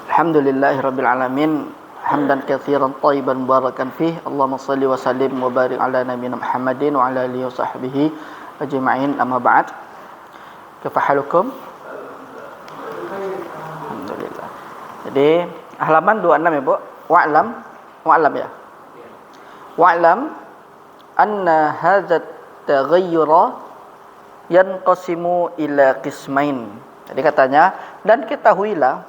Alhamdulillahirabbil alamin hamdan katsiran thayyiban mubarakan fih. Allahumma shalli wa sallim wa barik ala nabiyyina Muhammadin wa ala alihi wa sahbihi ajma'in. Amma ba'd. Kaifa halukum? Alhamdulillah. Jadi halaman 26 ya, Bu. Wa'lam ya. Wa'lam anna hadza taghayyura yanqasimu ila qismain. Jadi katanya, dan ketahuilah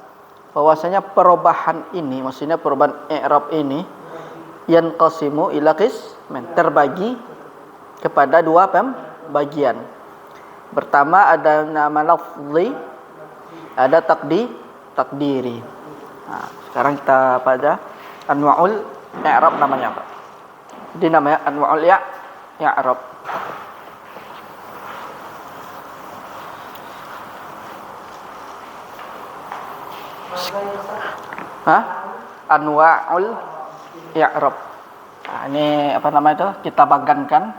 bahwasanya perubahan ini, maksudnya perubahan i'rab ini, yanqasimu ila qismain, terbagi kepada dua bagian. Pertama ada nama lafzi, ada takdiri. Nah, sekarang kita pada anwa'ul i'rab namanya, Pak. Jadi namanya anwa'ul i'rab. Anwa'ul i'rab. Nah, ini apa nama itu? Kita bagankan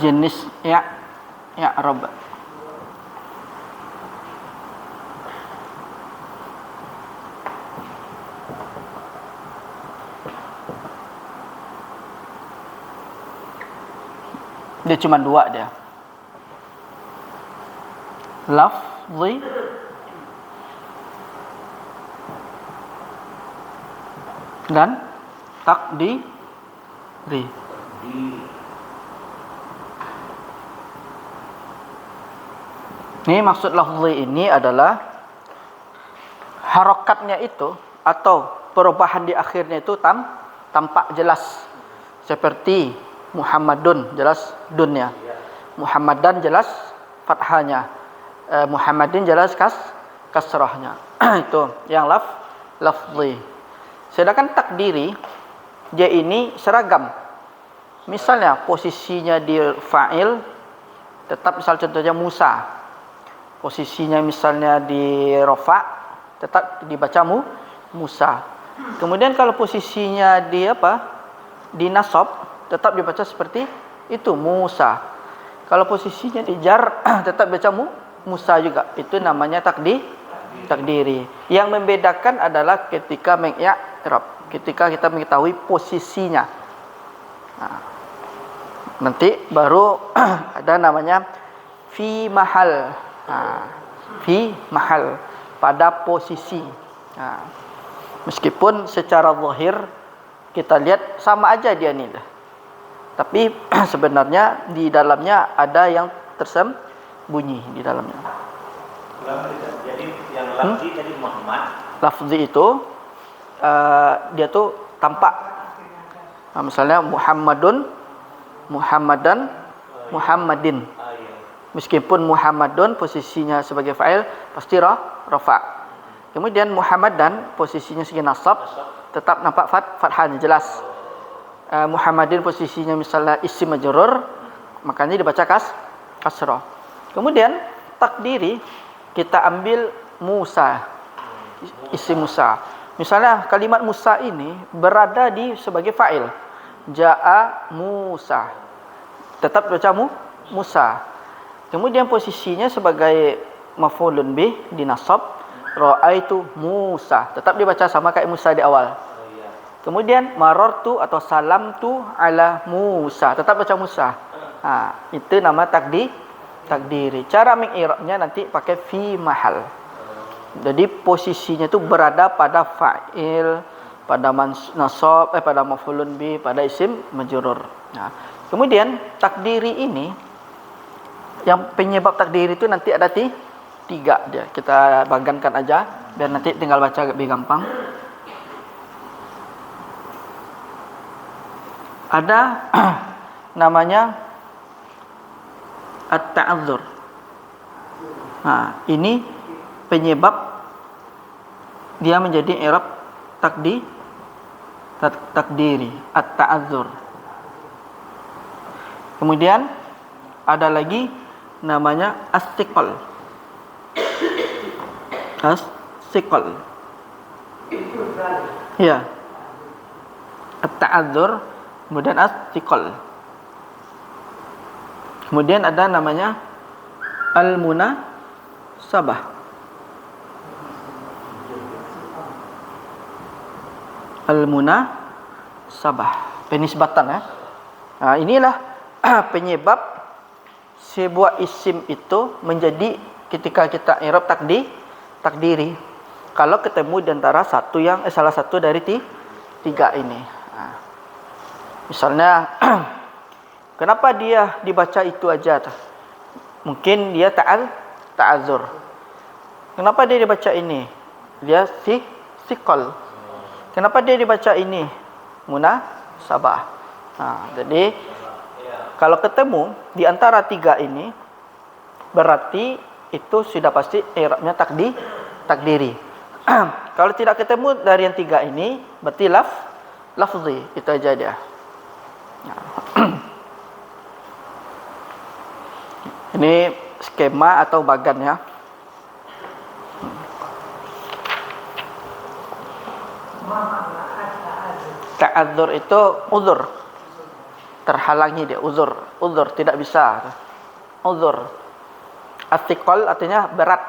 jenis i'rab. Dia cuma dua dia. Lafzi dan takdiri. Ini maksud lafzi ini adalah harokatnya itu atau perubahan di akhirnya itu tampak jelas. Seperti Muhammadun, jelas dunnya. Muhammadan, jelas fathahnya. Muhammadin, jelas kasrahnya. Itu yang lafzi. Sedangkan takdiri, dia ini seragam. Misalnya posisinya di fa'il, tetap misal contohnya Musa. Posisinya misalnya di rafa, tetap dibaca Musa. Kemudian kalau posisinya di di nasab, tetap dibaca seperti itu, Musa. Kalau posisinya di jar, tetap baca Musa juga. Itu namanya takdiri. Yang membedakan adalah ketika mengi'rab, ketika kita mengetahui posisinya. Nah, nanti baru ada namanya fi mahal. Nah, fi mahal, pada posisi. Nah, meskipun secara zahir kita lihat sama aja dia nih. Tapi sebenarnya di dalamnya ada yang tersembunyi di dalamnya. Jadi yang lafzi tadi Muhammad. Lafzi itu dia tuh tampak. Nah, misalnya Muhammadun, Muhammadan, Muhammadin. Meskipun Muhammadun posisinya sebagai fa'il pasti rafa. Kemudian Muhammadan posisinya sebagai nasab, tetap nampak fathahnya jelas. Muhammadin posisinya misalnya isim majrur, makanya dibaca kasrah. Kemudian takdiri kita ambil Musa, isim Musa. Misalnya kalimat Musa ini berada di sebagai fa'il. Ja'a Musa, tetap baca Musa. Kemudian posisinya sebagai maf'ulun bih di nasab, ra'aitu Musa, tetap dibaca sama kayak Musa di awal. Kemudian marartu atau salamtu ala Musa, tetap baca Musa. Nah, itu nama takdiri. Cara mengi'rabnya nanti pakai fi mahal. Jadi posisinya itu berada pada fa'il, pada nasab, pada maf'ulun bih, pada isim majrur. Nah, kemudian takdiri ini, yang penyebab takdiri itu nanti ada tiga dia. Kita bagankan aja biar nanti tinggal baca lebih gampang. Ada namanya at-ta'adzur. Nah, ini penyebab dia menjadi i'rab takdiri, at-ta'adzur. Kemudian ada lagi namanya as-siqal. As-siqal. Ya. At-ta'adzur, kemudian as-siqal. Kemudian ada namanya al-munasabah. Al-munasabah, penisbatan ya. Nah, inilah penyebab sebuah isim itu menjadi ketika kita i'rab takdiri. Kalau ketemu di antara salah satu dari tiga ini. Nah, misalnya kenapa dia dibaca itu aja? Mungkin dia ta'adzur. Kenapa dia dibaca ini? Dia siqal. Kenapa dia dibaca ini? Munasabah. Nah, jadi kalau ketemu di antara tiga ini, berarti itu sudah pasti i'rabnya takdiri. Kalau tidak ketemu dari yang tiga ini, berarti lafzi. Itu aja dia. Nah. Ini skema atau bagan ya. Ta'adzur itu uzur. Terhalangi dia, uzur tidak bisa. Uzur. Atiqal artinya berat.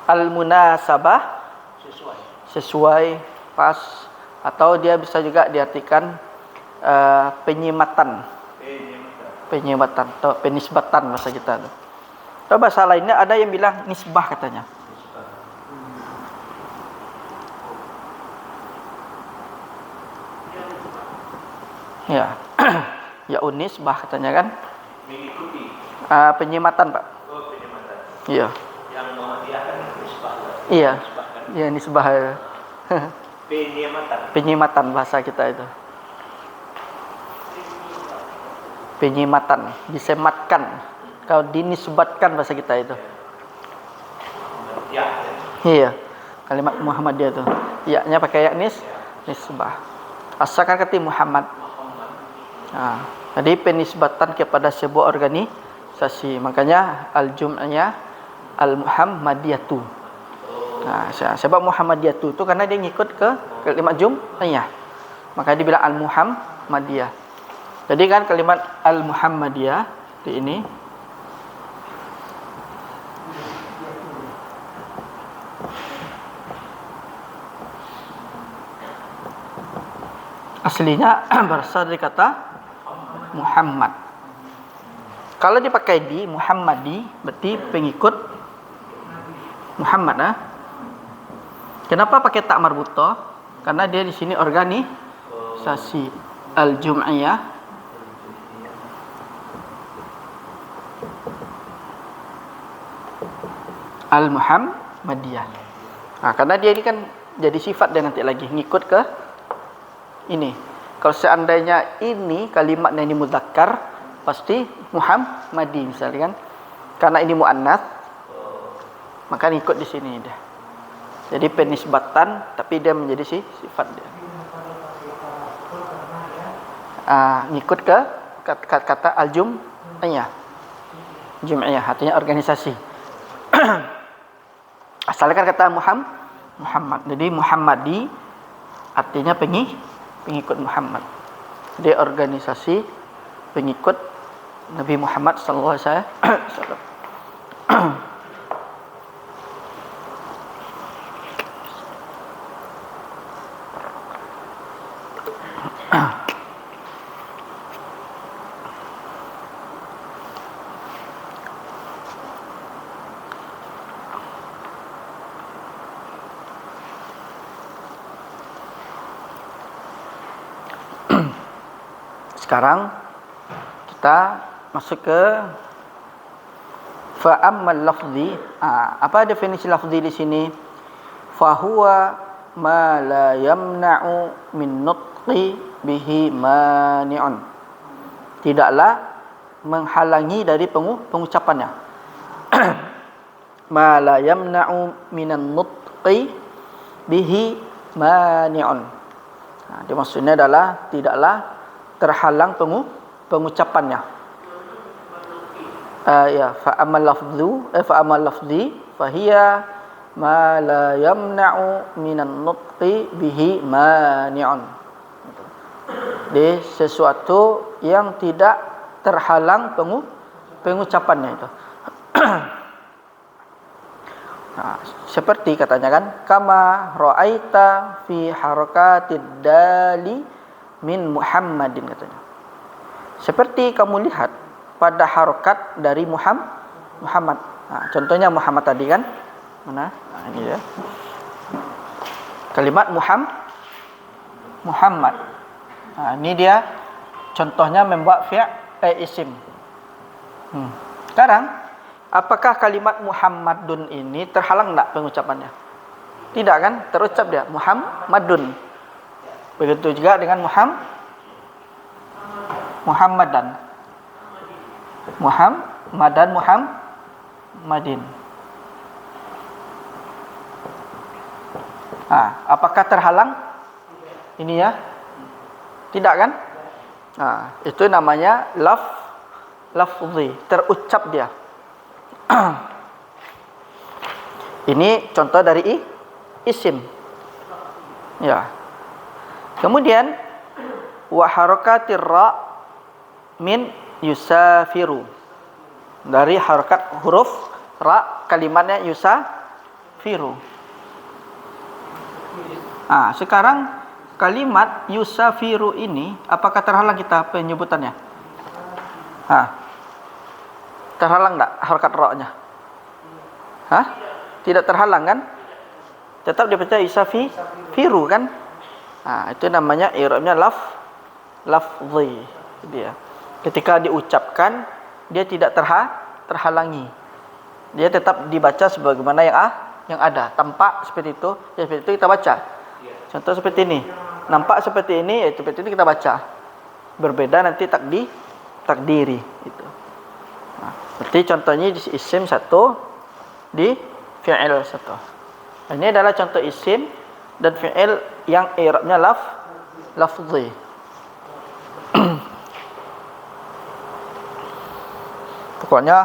Al-munasabah sesuai, pas, atau dia bisa juga diartikan penyimatan atau penisbatan bahasa kita tu. Atau bahasa lainnya ada yang bilang nisbah katanya. Ya. Ya unisbah katanya kan? Mengikuti. Penyimatan, Pak. Oh, penyimatan. Iya. Yang Muhammadiyah nisbah. Iya. Iya, nisbah. Penyimatan bahasa kita itu. Penyimatan, disematkan. Kalau dinisbatkan bahasa kita itu. Ya. Iya. Kalimat Muhammadiyah itu. Ya-nya pakai ya nisbah. Asalkan kata Muhammad. Nah, jadi penisbatan kepada sebuah organisasi. Makanya al-jum'iyah al-muhammadiyatu. Nah, sebab Muhammadiyatu itu karena dia ngikut ke kalimat jum'iyah. Maka dia bilang al-muhammadiyah. Jadi kan kalimat al-muhammadiyah di ini aslinya berasal dari kata Muhammad. Kalau dipakai di Muhammadi berarti pengikut Muhammad. Kenapa pakai tak marbutah? Karena dia di sini organisasi al-jum'iyah al-muhammadiyah. Nah, karena dia ini kan jadi sifat dia nanti lagi ngikut ke ini. Kalau seandainya ini kalimatnya ini muzakkar, pasti Muhammadi misalnya kan. Karena ini muannats, maka ngikut di sini dia. Jadi penisbatan tapi dia menjadi sifat dia. Ngikut ke kata al-jum'iyah. Jum'iyah artinya organisasi. Asalkan kata Muhammad. Jadi Muhammadi artinya pengikut Muhammad. Dia organisasi pengikut Nabi Muhammad sallallahu alaihi wasallam. Sekarang kita masuk ke fa'ammal lafzi. Apa definisi lafzi di sini? Fahuwa ma la yamna'u min nutqi bihi mani'un. Tidaklah menghalangi dari pengucapannya. Ma la yamna'u minan nutqi bihi mani'un. Dia maksudnya adalah tidaklah terhalang pengucapannya. Fa'amal lafzi fahiya ma la yamna'u minan nutqi bihi mani'un. Di sesuatu yang tidak terhalang pengucapannya itu. Nah, seperti katanya kan, kama ra'aita fi harakatid dali min Muhammadin katanya. Seperti kamu lihat pada harokat dari Muhammad. Nah, contohnya Muhammad tadi kan, mana? Nah, ini ya. Kalimat Muhammad. Nah, ini dia contohnya membuat isim. Sekarang, apakah kalimat Muhammadun ini terhalang enggak pengucapannya? Tidak kan? Terucap dia Muhammadun. Begitu juga dengan Muhammadan. Muhammadin. Apakah terhalang? Ini ya. Tidak kan? Itu namanya lafzi, terucap dia. Ini contoh dari isim. Ya. Kemudian wa harakatir ra min yusafiru. Dari harakat huruf ra kalimatnya yusafiru. Sekarang kalimat yusafiru ini apakah terhalang kita penyebutannya? Terhalang enggak harakat ra-nya? Tidak terhalang kan? Tetap dibaca yusafiru kan? Itu namanya i'rabnya lafzi. Dia. Ketika diucapkan dia tidak terhalangi. Dia tetap dibaca sebagaimana yang ada. Tampak seperti itu, ya seperti itu kita baca. Contoh seperti ini. Nampak seperti ini, ya seperti ini kita baca. Berbeda nanti takdiri itu. Berarti contohnya di isim satu, di fi'il satu. Ini adalah contoh isim dan fi'il yang i'rabnya lafzi. Pokoknya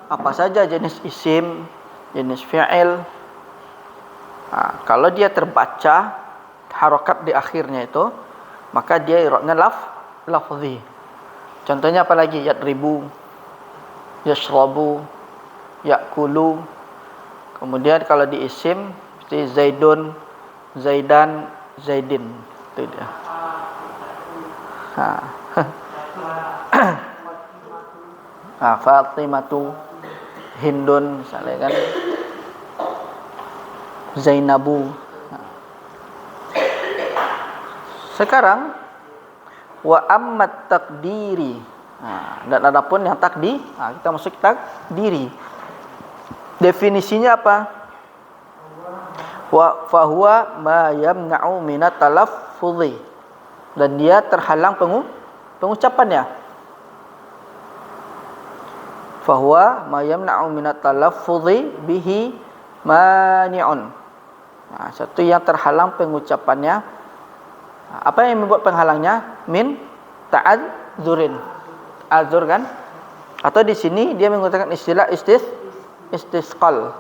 apa saja jenis isim, jenis fi'il, kalau dia terbaca harokat di akhirnya itu, maka dia i'rabnya lafzi. Contohnya apa lagi? Yadribu, yashrabu, yakulu. Kemudian kalau di isim seperti Zaidun, Zaidan, Zaidin. Itu dia. Fatimatu, Hindun misalnya kan, Zainabu. Sekarang wa ammat takdiri. Dan adapun yang takdir, kita masuk takdiri. Definisinya apa? Wa fahuwa ma yamna'u minat talaffudhi. Dan dia terhalang pengucapannya. Fahuwa ma yamna'u minat talaffudhi bihi mani'un. Satu yang terhalang pengucapannya. Apa yang membuat penghalangnya? Min ta'adzurin. Azur kan? Atau di sini dia menggunakan istilah istisqal.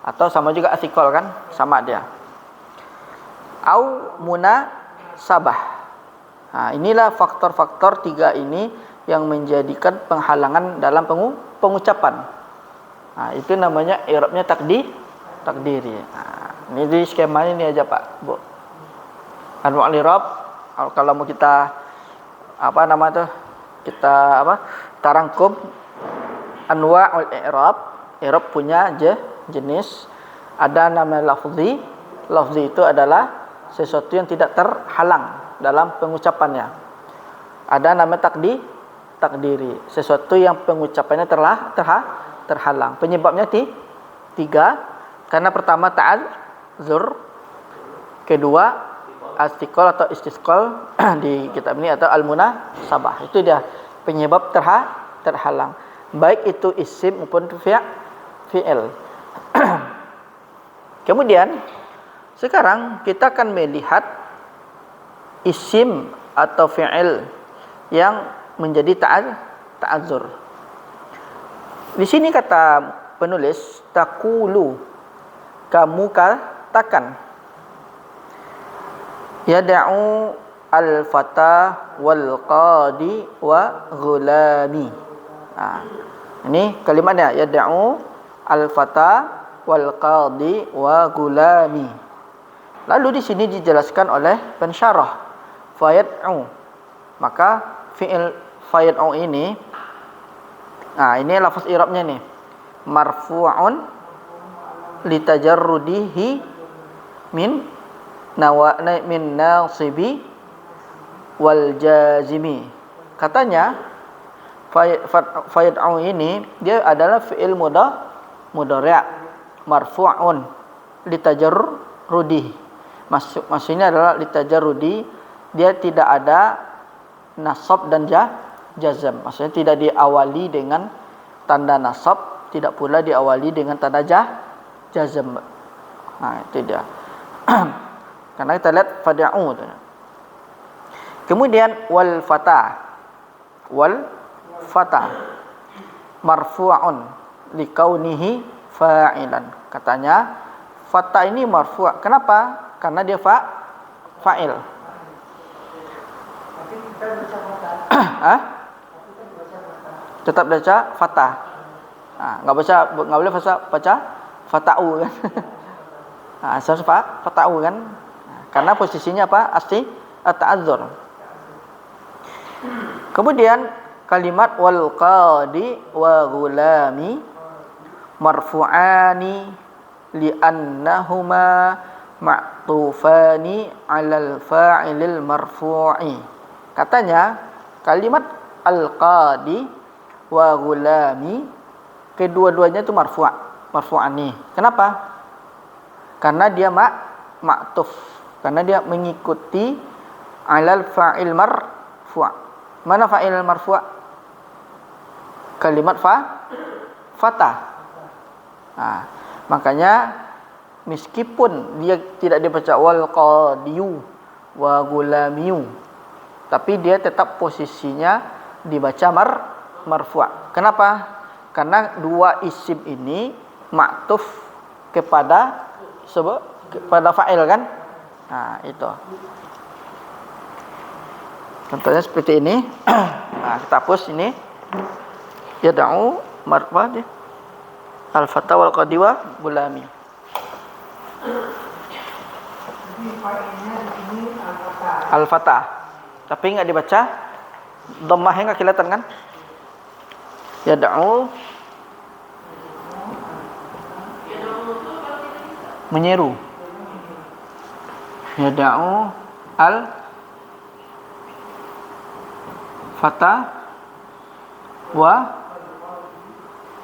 Atau sama juga asikol kan? Sama dia. Au munasabah. Inilah faktor-faktor tiga ini yang menjadikan penghalangan dalam pengucapan. Itu namanya i'rabnya takdiri. Ini di skema ini aja Pak, Bu. Anwa' al-i'rab kalau mau kita kita rangkum anwa' al-i'rab. I'rab punya jenis, ada namanya lafzi. Lafzi itu adalah sesuatu yang tidak terhalang dalam pengucapannya. Ada namanya takdiri, sesuatu yang pengucapannya terhalang. Penyebabnya tiga. Karena pertama ta'adzur, kedua astiqol atau istisqal di kitab ini, atau al-munasabah. Itu dia penyebab terhalang. Baik itu isim maupun fi'il. Kemudian sekarang kita akan melihat isim atau fi'il yang menjadi ta'adzur. Di sini kata penulis taqulu, kamu katakan, yada'u al-fata wal qadi wa ghulami. Ini kalimatnya, yada'u al-fata wal qadi wa gulami. Lalu di sini dijelaskan oleh pensyarah fayad'u. Maka fi'il fayad'u ini, ini lafaz i'rabnya nih. Marfu'un litajarrudihi min nasibi wal jazimi. Katanya fayad'u ini dia adalah fi'il mudhari' marfu'un litajarrudihi. Maksudnya adalah litajarrudi, dia tidak ada nasab dan jazam. Maksudnya tidak diawali dengan tanda nasab, tidak pula diawali dengan tanda jazam. Itu dia. Karena kita lihat fad'u. Kemudian wal fata marfu'un likaunihi fa'ilan. Katanya fata ini marfu'. Kenapa? Karena dia fa'il. Tetap baca fatah. Enggak boleh baca fata'u kan. Harus fata'u kan. Karena posisinya apa? Asli at-ta'adzur. Kemudian kalimat wal qadi wa gulami marfu'ani li'annahuma ma'tufani 'alal fa'ilil marfu'i. Katanya kalimat al-qadi wa gulami kedua-duanya itu marfu'ani. Kenapa? Karena dia ma'tuf. Karena dia mengikuti 'alal fa'il marfu'. Mana fa'il marfu'? Kalimat fatah. Makanya meskipun dia tidak dibaca wal qadiyu wa gulamiyu, tapi dia tetap posisinya dibaca marfu'. Kenapa? Karena dua isim ini ma'tuf kepada fa'il kan? Itu. Contohnya seperti ini. Kita hapus ini. Yad'u marfa' al-fata wal qadi wa gulami. Al-fatah. Tapi enggak dibaca dhammahnya enggak kelihatan kan? Yad'u menyeru. Yad'u al-fatah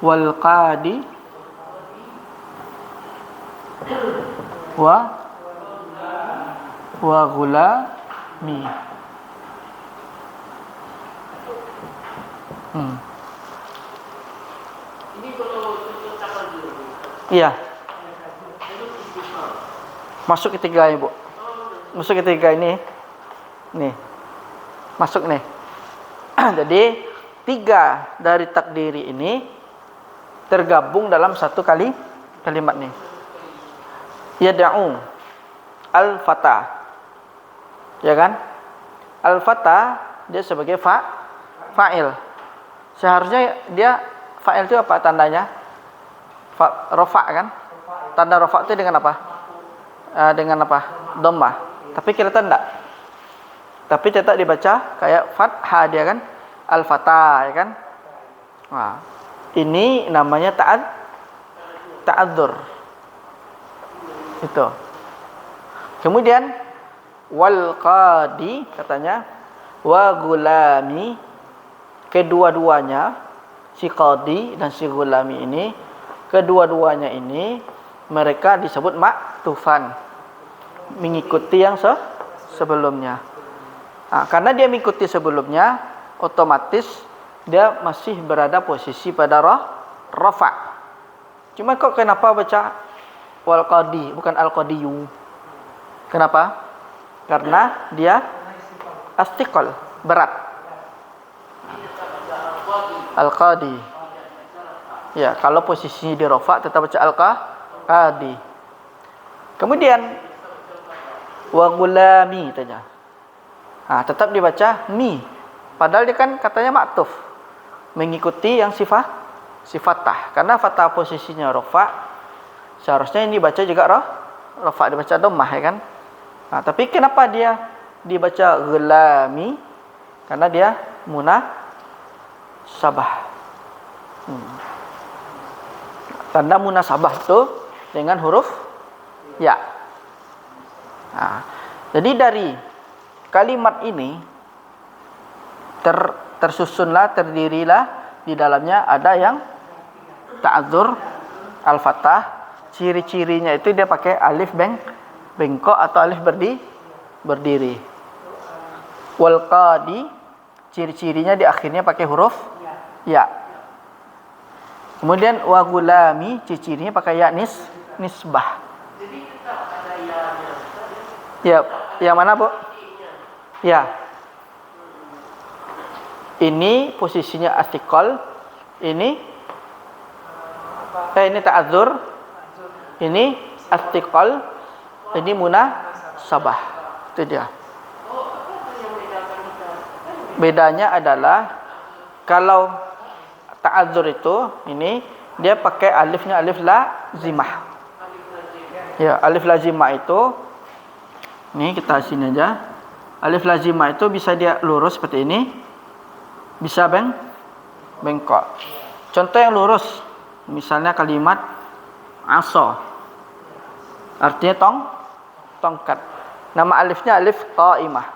wal qadi wa gulami. Ini kalau cetakan dulu. Iya. Masuk ketiga Ibu. Masuk ketiga ini. Nih. Masuk nih. Jadi 3 dari takdiri ini tergabung dalam satu kalimat nih. Yad'u al-fatah. Ya kan? Al-fatah dia sebagai fa'il. Seharusnya dia fa'il itu apa tandanya? Rafa kan? Tanda rafa itu dengan apa? Dengan apa? Dhammah. Tapi kelihatan enggak? Tapi tetap dibaca kayak fathah dia kan? Al-fatah ya kan? Ini namanya ta'adzur. Itu. Kemudian wal qadi katanya wa gulami, kedua-duanya si qadi dan si gulami ini, kedua-duanya ini mereka disebut ma'tufan, mengikuti yang sebelumnya. Karena dia mengikuti sebelumnya, otomatis dia masih berada posisi pada rafa. Cuma kok kenapa baca wal qadi bukan al qadiyu? Kenapa? Karena dia astiqal, berat. Al qadi. Ya, kalau posisinya di rafa tetap baca al qadi. Kemudian wa gulami tanya. Tetap dibaca mi. Padahal dia kan katanya ma'tuf, mengikuti yang sifatah. Karena fatah posisinya rafa, Seharusnya ini dibaca juga rafa, dibaca dhammah ya kan. Nah, tapi kenapa dia dibaca gulami? Karena dia munasabah. Tanda munasabah itu dengan huruf ya. Nah, jadi dari kalimat ini terdirilah di dalamnya ada yang ta'adzur al-fathah. Ciri-cirinya itu dia pakai alif bengkok atau alif berdiri. Wal qadi, ciri-cirinya di akhirnya pakai huruf ya. Kemudian wa gulami, ciri-cirinya pakai ya nisbah. Jadi tetap ada ya-nya. Ya, yang mana, Bu? Ya. Ini posisinya astiqol, ini ta'adzur, ini astiqol, ini munasabah. Itu dia. Bedanya adalah kalau ta'adzur itu ini dia pakai alifnya alif lazimah. Ya, alif lazimah itu ini kita sini aja. Alif lazimah itu bisa dia lurus seperti ini. Bisa bengkok. Contoh yang lurus, misalnya kalimat aso. Artinya tongkat. Nama alifnya alif qaimah.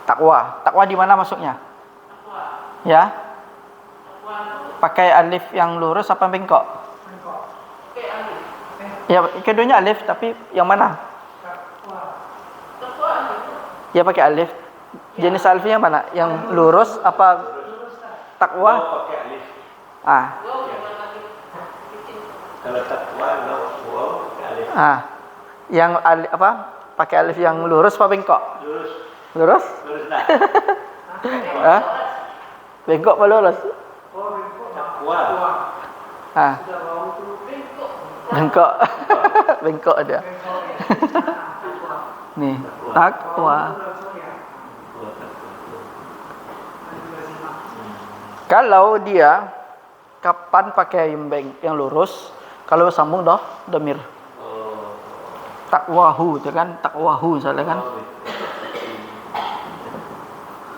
Takwa. Takwa di mana masuknya? Ya. Pakai alif yang lurus apa bengkok? Ya, keduanya alif, tapi yang mana? Ya pakai alif. Jenis alifnya mana? Yang lurus apa takwa? Pakai alif. Ah. Kalau takwa pakai alif. Ah. Yang alif apa? Pakai alif yang lurus apa bengkok? Lurus. Lurus? Lurus dah. Ah? Bengkok apa lurus? Takwa. Ah. Bengkok. Bengkok dia. Nih, takwa. Kalau dia kapan pakai yang lurus, kalau sambung dhamir. Takwahu, itu kan takwahu misalnya kan.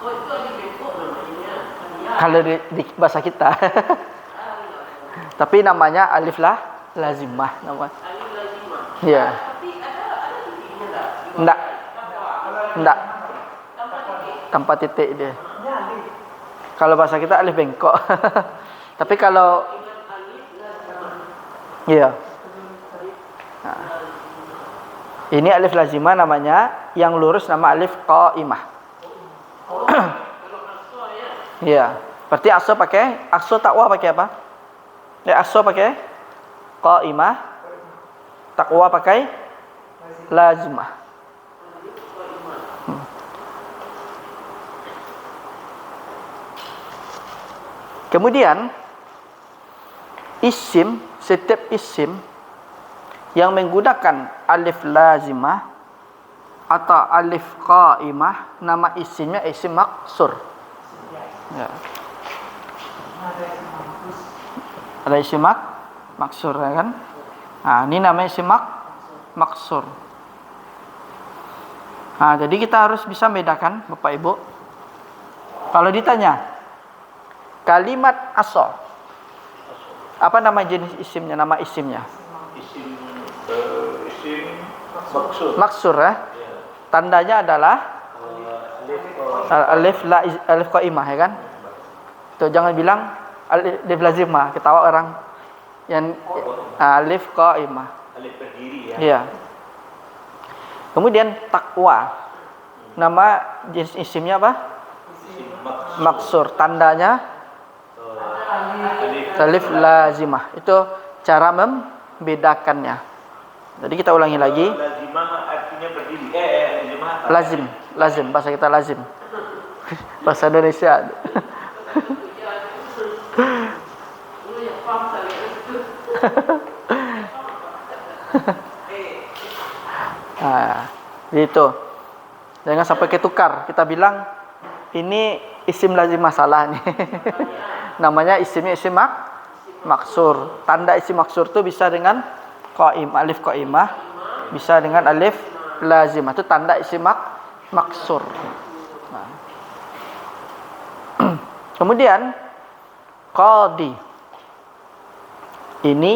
Oh, itu ada bengkok namanya. Kalau di bahasa kita. Tapi namanya alif lazimah namanya. Alif lazimah. Iya. Tapi ada titiknya enggak? Enggak. Tanpa titik dia. Kalau bahasa kita alif bengkok. Tapi kalau iya. Nah. Ini alif lazimah namanya, yang lurus nama alif qaimah. Iya. Berarti akso takwa pakai apa? Ya, akso pakai qaimah. Takwa pakai lazimah. Kemudian setiap isim yang menggunakan alif lazimah atau alif qaimah, nama isimnya isim maksur. Ya. Ada isim maksur ya kan? Nah, ini namanya isim maksur. Nah, jadi kita harus bisa membedakan, Bapak Ibu. Kalau ditanya kalimat aso, apa nama jenis isimnya? Nama isimnya? Isim Maksur ya. Tandanya adalah alif qaimah ya kan? Tuh, jangan bilang alif lazimah, ketawa orang yang alif qaimah. alif berdiri ya. Iya. Kemudian takwa. Nama jenis isimnya apa? Isim Maksur. Tandanya alif alif lazimah. Itu cara membedakannya. Jadi kita ulangi lagi. lazimah artinya berdiri. Lazimah. Lazim, bahasa kita lazim. Bahasa Indonesia. Lu yang paham kali itu. Nah, gitu. Jangan sampai ketukar. Kita bilang ini isim lazimah, salah nih. Namanya isimnya isim maksur. Tanda isim maksur itu bisa dengan alif qaimah, bisa dengan alif lazimah. Itu tanda isim maksur. Nah. Kemudian qadi. Ini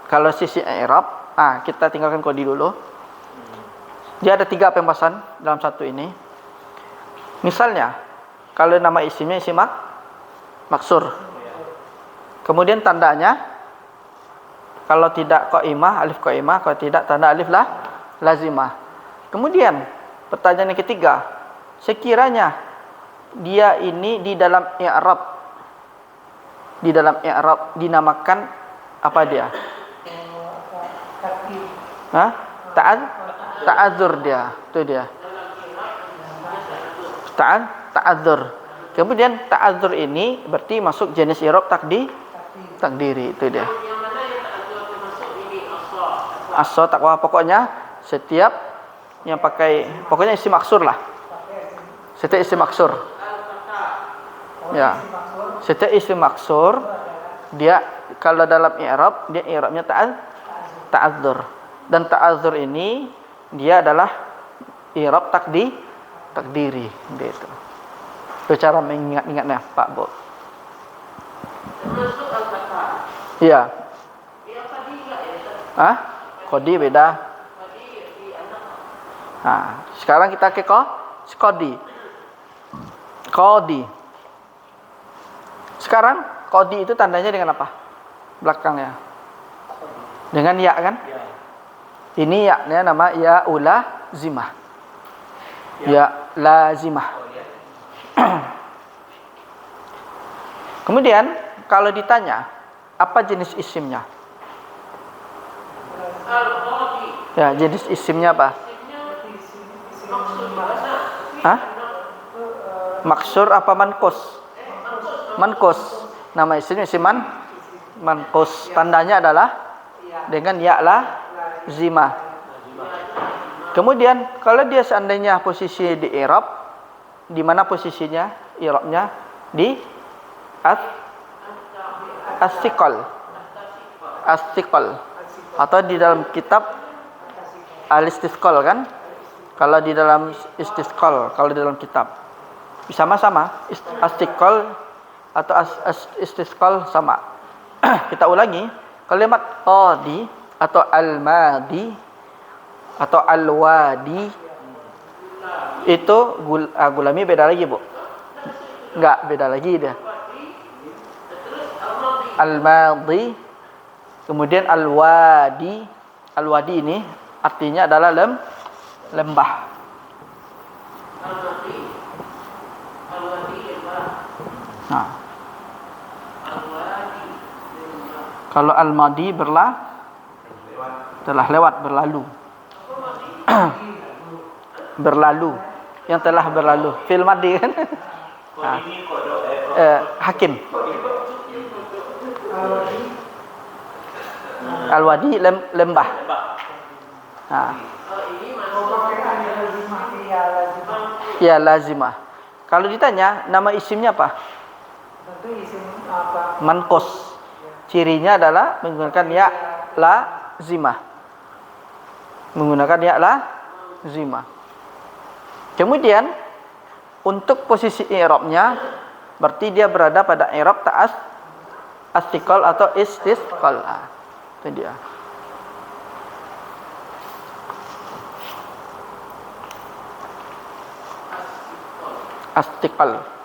kalau sisi i'rab, kita tinggalkan qadi dulu. Dia ada 3 pembahasan dalam satu ini. Misalnya, kalau nama isimnya isim maksur. Kemudian tandanya, kalau tidak qaimah, alif qaimah, kalau tidak tanda alif lazimah. Kemudian, pertanyaan yang ketiga, sekiranya dia ini di dalam i'rab dinamakan apa dia? Ta'adzur dia, itu dia. Ta'adzur. Kemudian ta'adzur ini berarti masuk jenis i'rab takdiri, itu dia. Yang mana yang tak ada termasuk ini asal. Asal takwa, pokoknya setiap yang pakai, pokoknya isim maksur lah. Setiap isim maksur. Ya. Setiap isim maksur dia kalau dalam i'rab, dia i'rabnya ta'adzur. Dan ta'adzur ini dia adalah i'rab takdiri gitu. Itu cara mengingat-ingatnya, Pak Bu. Termasuk al-kata. Iya. Yang tadi enggak ya? Qadi beda. Tadi di anak. Sekarang kita ke qadi. Qadi. Sekarang qadi itu tandanya dengan apa? Belakangnya. Dengan ya kan? Ya. Ini ya-nya nama ya lazimah. Ya lazimah. Oh ya. Kemudian kalau ditanya apa jenis isimnya? Al-qadi. Ya, jenis isimnya apa? Maksud bahasa. Maksur apa manqus? Manqus. Nama isimnya isim manqus. Tandanya adalah dengan ya lazimah. Kemudian kalau dia seandainya posisi di i'rab, di mana posisinya i'rabnya? Di as-siqal. As-siqal. Atau di dalam kitab al-istisqal kan? Kalau di dalam istisqal, kalau di dalam kitab sama-sama as-siqal atau istisqal sama. Kita ulangi, kalimat qadi atau al-madi atau al-wadi itu gulami beda lagi, Bu. Enggak, beda lagi dia. Al-madi, kemudian al-wadi. Al-wadi ini artinya adalah lembah. Al-wadi lembah. Nah, Al-wadi lembah. kalau al-madi telah lewat, berlalu. Berlalu, yang telah berlalu. Fil madi kan? Kok ini kok Hakim. Al-wadi lembah. Ya lazimah. Kalau ditanya nama isimnya apa? Tentu isim apa? Manqus. Cirinya adalah menggunakan ya lazimah. Menggunakan ya lazimah. Kemudian untuk posisi i'rabnya berarti dia berada pada i'rab as-siqal atau istisqal. Itu dia. As-siqal.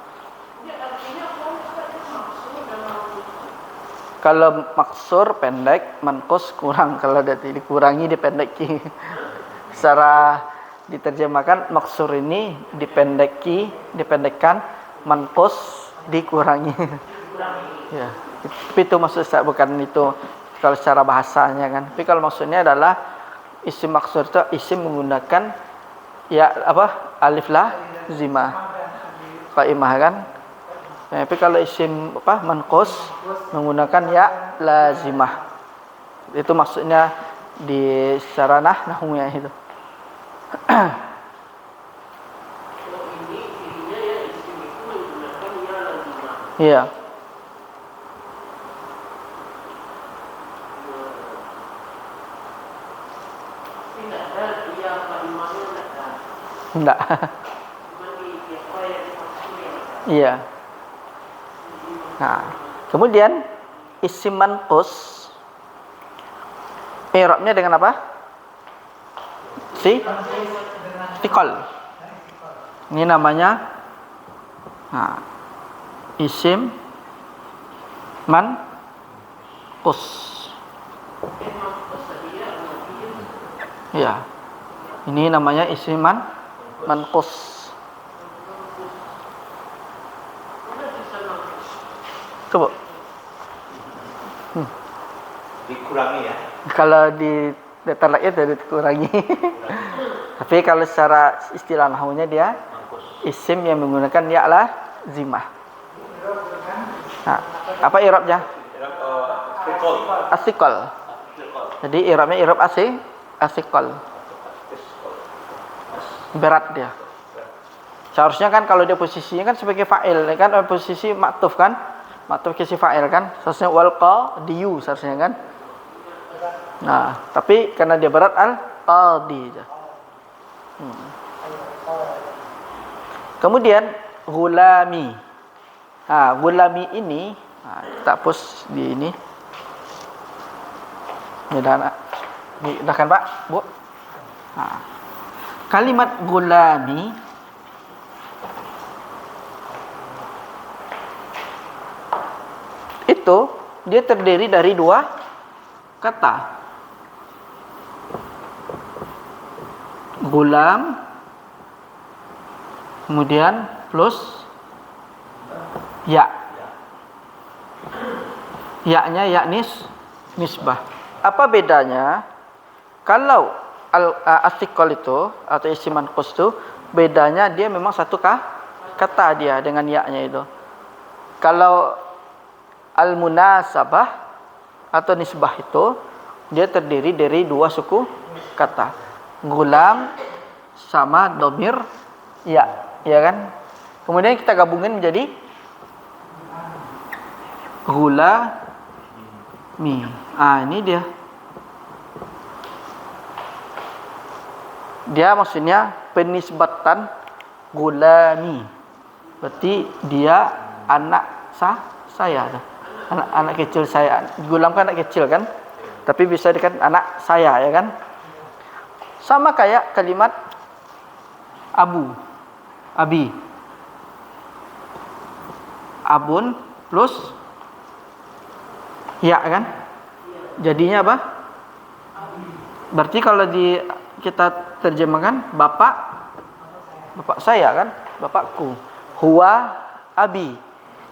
Kalau maksur pendek, manqus kurang. Kalau dikurangi dipendeki. Secara diterjemahkan maksur ini dipendekkan, manqus dikurangi. Ya, tapi itu maksud saya, bukan itu kalau secara bahasanya kan. Tapi kalau maksudnya adalah isim maksur itu isim menggunakan alif lazimah. Qaimah kan. Tapi kalau isim manqus menggunakan ya lazimah. Itu maksudnya di secara nahwnya itu. Ini cirinya ya isim itu menggunakan ya lazimah. Iya. tidak ada dia apa imamnya tidak ada. Enggak. Cuma di apa yang dimaksud ya. Iya. Nah, kemudian isim manqus i'rabnya dengan apa? Istiqol. Ini namanya isim manqus. Memang pesadia Ya. Ini namanya isim manqus. Coba. Dikurangi ya. Kalau di data rakyat jadi dikurangi. Tapi kalau secara istilah nahwunya dia isim yang menggunakan ya lah zimah. Nah, apa i'rabnya? Asikol. Jadi i'rabnya i'rab asikol. Berat dia. Seharusnya kan kalau dia posisinya kan sebagai fa'il kan, posisi maktuf kan? Maktuf ke si fa'il kan? Seharusnya wal qadiyu seharusnya kan? Nah, tapi karena dia berat al-qadi aja. Kemudian gulami. Gulami ini kita hapus di ini. Ini dah kan Pak, Bu? Kalimat gulami itu dia terdiri dari dua kata. Gulam kemudian plus ya. Ya-nya ya nisbah. Apa bedanya? Kalau asikol itu atau isim manqus itu bedanya dia memang satu kata dia dengan ya-nya itu. Kalau al-munasabah atau nisbah itu dia terdiri dari dua suku kata. Gulam sama domir ya kan? Kemudian kita gabungin menjadi gulami. Ini dia. Dia maksudnya penisbatan gulami. Berarti dia anak saya. Anak kecil saya. Gulam kan anak kecil kan? Tapi bisa dikatakan anak saya ya kan? Sama kayak kalimat abi. Abun plus ya kan? Jadinya apa? Berarti kalau kita terjemahkan bapak saya kan? Bapakku. Huwa abi.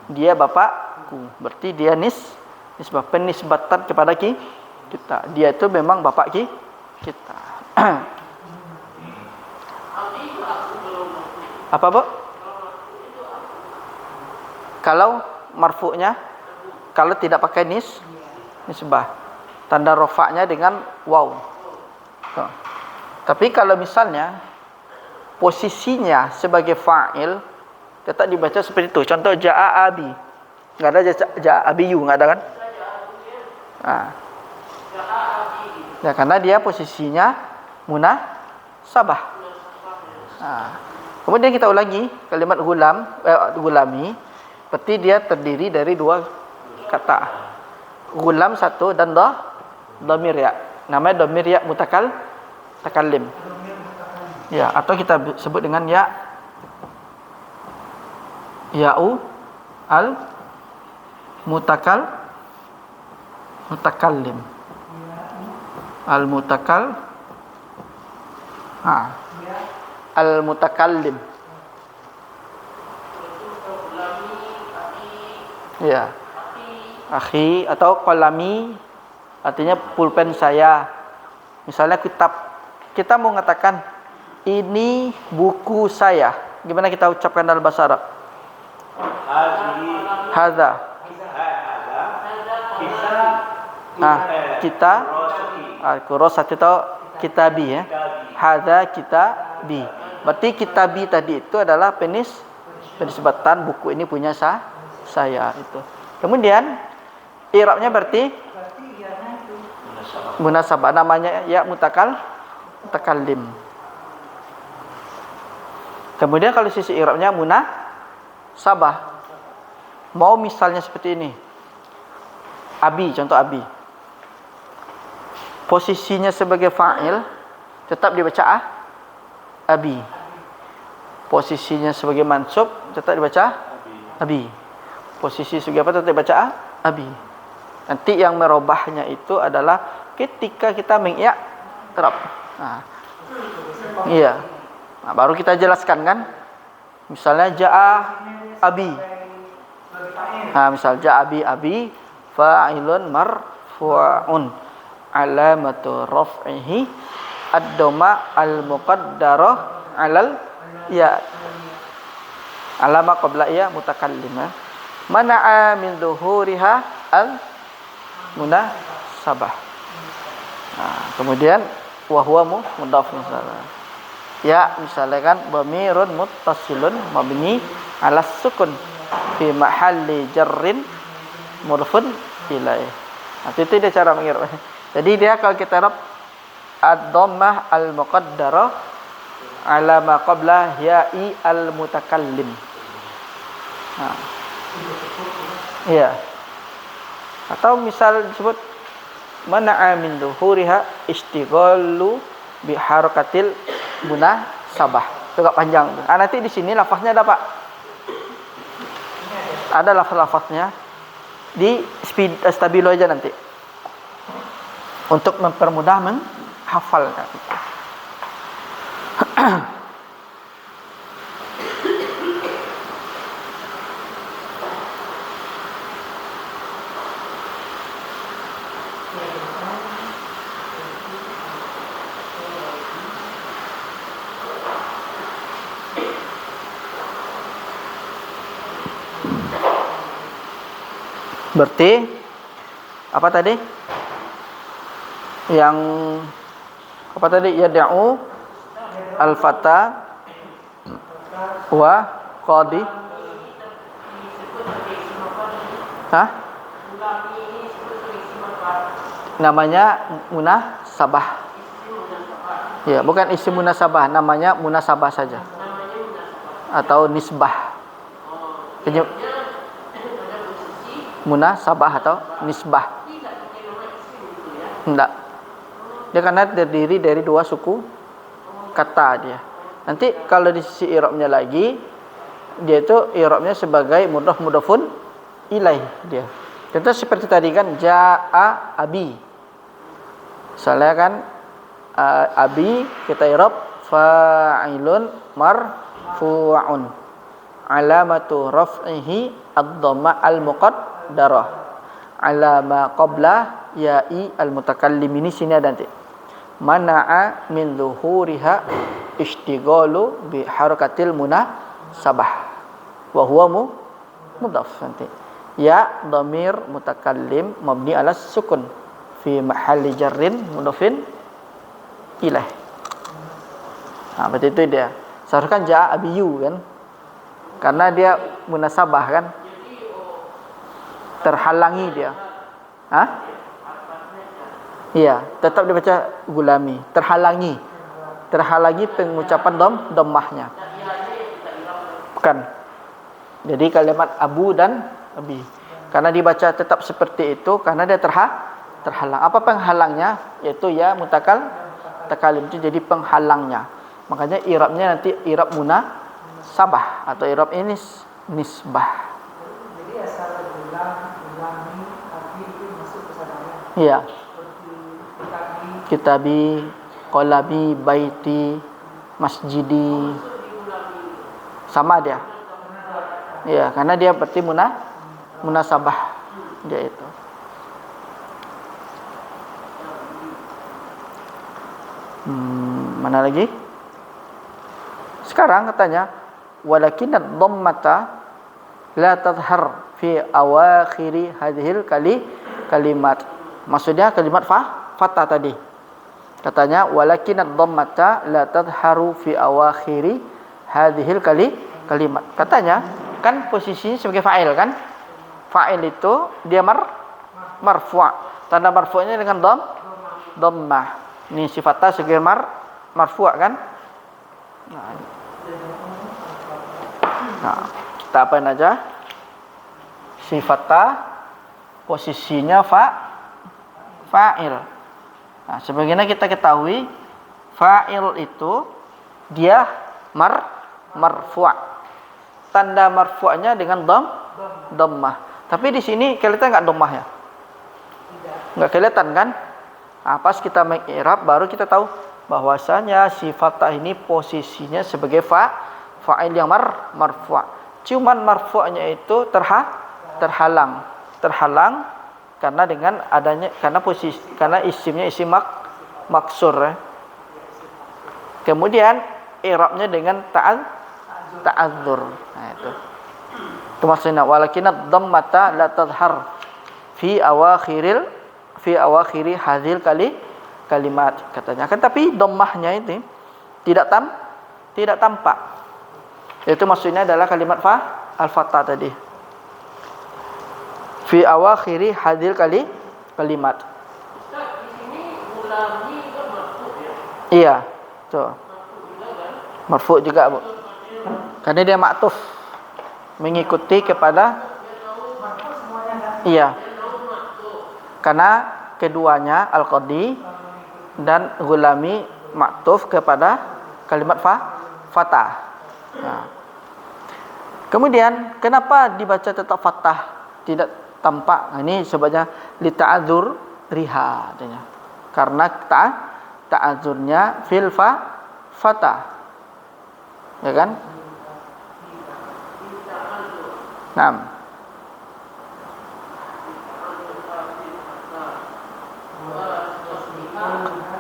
Dia bapakku. Berarti dia nisbah penisbatan kepada kita. Dia itu memang bapak kita. Apa, Bu? Kalau marfu'nya kalau tidak pakai nisbah, tanda rofa'nya dengan waw. Tapi kalau misalnya posisinya sebagai fa'il tetap dibaca seperti itu. Contoh ja'a abi. Enggak ada ja'a abiyu, enggak ada kan? Ya, karena dia posisinya munasabah. Kemudian kita ulangi kalimat gulami. Berarti dia terdiri dari dua kata. Gulam satu dan dhamir ya. Namanya dhamir ya mutakallim. Ya, atau kita sebut dengan ya'u al mutakallim. Al mutakallim. Ya. Akhi atau qalami artinya pulpen saya. Misalnya kita mau mengatakan ini buku saya. Gimana kita ucapkan dalam bahasa Arab? Hadza. Kita kurosat atau kitabi ya. Hadza kitabi. Berarti kitabi tadi itu adalah penisbatan buku ini punya saya itu. Kemudian i'rabnya berarti munasabah, namanya ya mutakallim. Kemudian kalau sisi i'rabnya munasabah. Mau misalnya seperti ini. Abi, contoh abi. Posisinya sebagai fa'il tetap dibaca abi. Posisinya sebagai mansub tetap dibaca abi. Posisi sebagai apa tetap dibaca abi. Nanti yang merubahnya itu adalah ketika kita mengi'rab. Nah, iya. Nah, baru kita jelaskan kan. Misalnya ja'a abi. Nah, misal ja'a abi fa'ilun marfu'un. Alamatu raf'ihi ad-dhamma al-muqaddarah 'alal ya. Alama qabla ya mutakallimah. Mana'a min dhuhuriha al-munasabah. Nah, kemudian wa huwa mudhaf misalnya. Ya, misalnya kan dhamirun muttasilun mabni 'ala sukun fi mahalli jarrin mudhafun ilaih. Nah, itu dia cara mengirab. Jadi dia kalau kita rab ad-dhammah al-muqaddarah ala ma qabla ya'i al-mutakallim. Nah. Iya. Atau misal disebut mana'a min dhuhuriha istighalu bi harakatil munasabah. Itu agak panjang. Ah, nanti di sini lafaznya ada, Pak. Ada lafaz-lafaznya di stabilo aja nanti. Untuk mempermudah menghafalnya. Berarti apa tadi? Yang apa tadi? Yad'u al-fata wa qadi. Hah? Namanya munasabah. Ya, bukan isim munasabah, namanya munasabah saja. Atau nisbah. Munasabah atau nisbah. Enggak. Dia karena terdiri dari dua suku kata dia. Nanti kalau di sisi i'rabnya lagi, dia itu i'rabnya sebagai mudhafun ilaih dia. Contoh seperti tadi kan jaa abi. Misalnya kan abi kita i'rab fa'ilun marfu'un. Alamatu raf'ihi ad-dhamma al-muqaddarah. Alama qabla ya'i al-mutakallim. Ini sini ada nanti. Mana'a min zuhuriha ishtighalu bi harakatil munasabah wa huwa mudhaf nanti. Ya dhamir mutakallim mabni ala sukun fi mahalli jarrin mudhafin ilaih. Nah, berarti itu dia. Seharusnya kan ja'a abiyu kan. Karena dia munasabah kan. Terhalangi dia. Hah? Iya, tetap dibaca gulami, terhalangi pengucapan dhammahnya. Bukan. Jadi kalimat abu dan abi. Karena dibaca tetap seperti itu karena dia terhalang. Apa penghalangnya? Yaitu ya mutakalim itu jadi penghalangnya. Makanya i'rabnya nanti i'rab munasabah atau i'rab ini nisbah. Jadi asal gulami, abi itu masuk ke sana ya. Iya. Seperti Kitabi, qalabi, baiti, masjidi. Sama dia. Iya, karena dia berarti munasabah dia itu. Mana lagi? Sekarang katanya walakin ad-dhammata la tadhhar fi awakhiri hadhil kalimat. Maksudnya kalimat fatah tadi. Katanya walakin ad-dhammata la tadhharu fi awakhiri hadhil kalimat. Katanya kan posisinya sebagai fa'il kan? Fa'il itu dia marfu'. Tanda marfu'nya dengan dhammah. Ini sifatnya sebagai marfu' kan? Nah, kita apain aja? Sifatah posisinya fa'il. Nah, sebagaimana kita ketahui fa'il itu dia marfu'. Tanda marfu'nya dengan dhammah. Tapi di sini kelihatan enggak dhammah ya? Enggak kelihatan kan? Nah, pas kita mengi'rab baru kita tahu bahwasanya sifatah ini posisinya sebagai fa'il yang marfu'. Cuman marfu'nya itu terhalang karena dengan adanya karena isimnya isim maksur ya. Kemudian i'rabnya dengan ta'adzur. Nah itu. Itu maksudnya walakinad dhammata la tadhhar fi awakhiri hadzal kalimat katanya. Kan tapi dhammahnya itu tidak tampak. Itu maksudnya adalah kalimat al-fatah tadi. Fi awakhiri hadzal kalimat. Ustaz, di sini gulami kan marfu' ya. Iya, tuh. Marfu' juga kan? Marfu' juga, Bu. Karena dia maktuf mengikuti kepada iya. Karena keduanya al-qadi dan gulami maktuf kepada kalimat fatah. Nah. Kemudian kenapa dibaca tetap fatah tidak tampak? Nah, ini sebabnya li ta'adzur riha artinya. Karena ta'adzurnya fil fatah. Ya kan? Naam.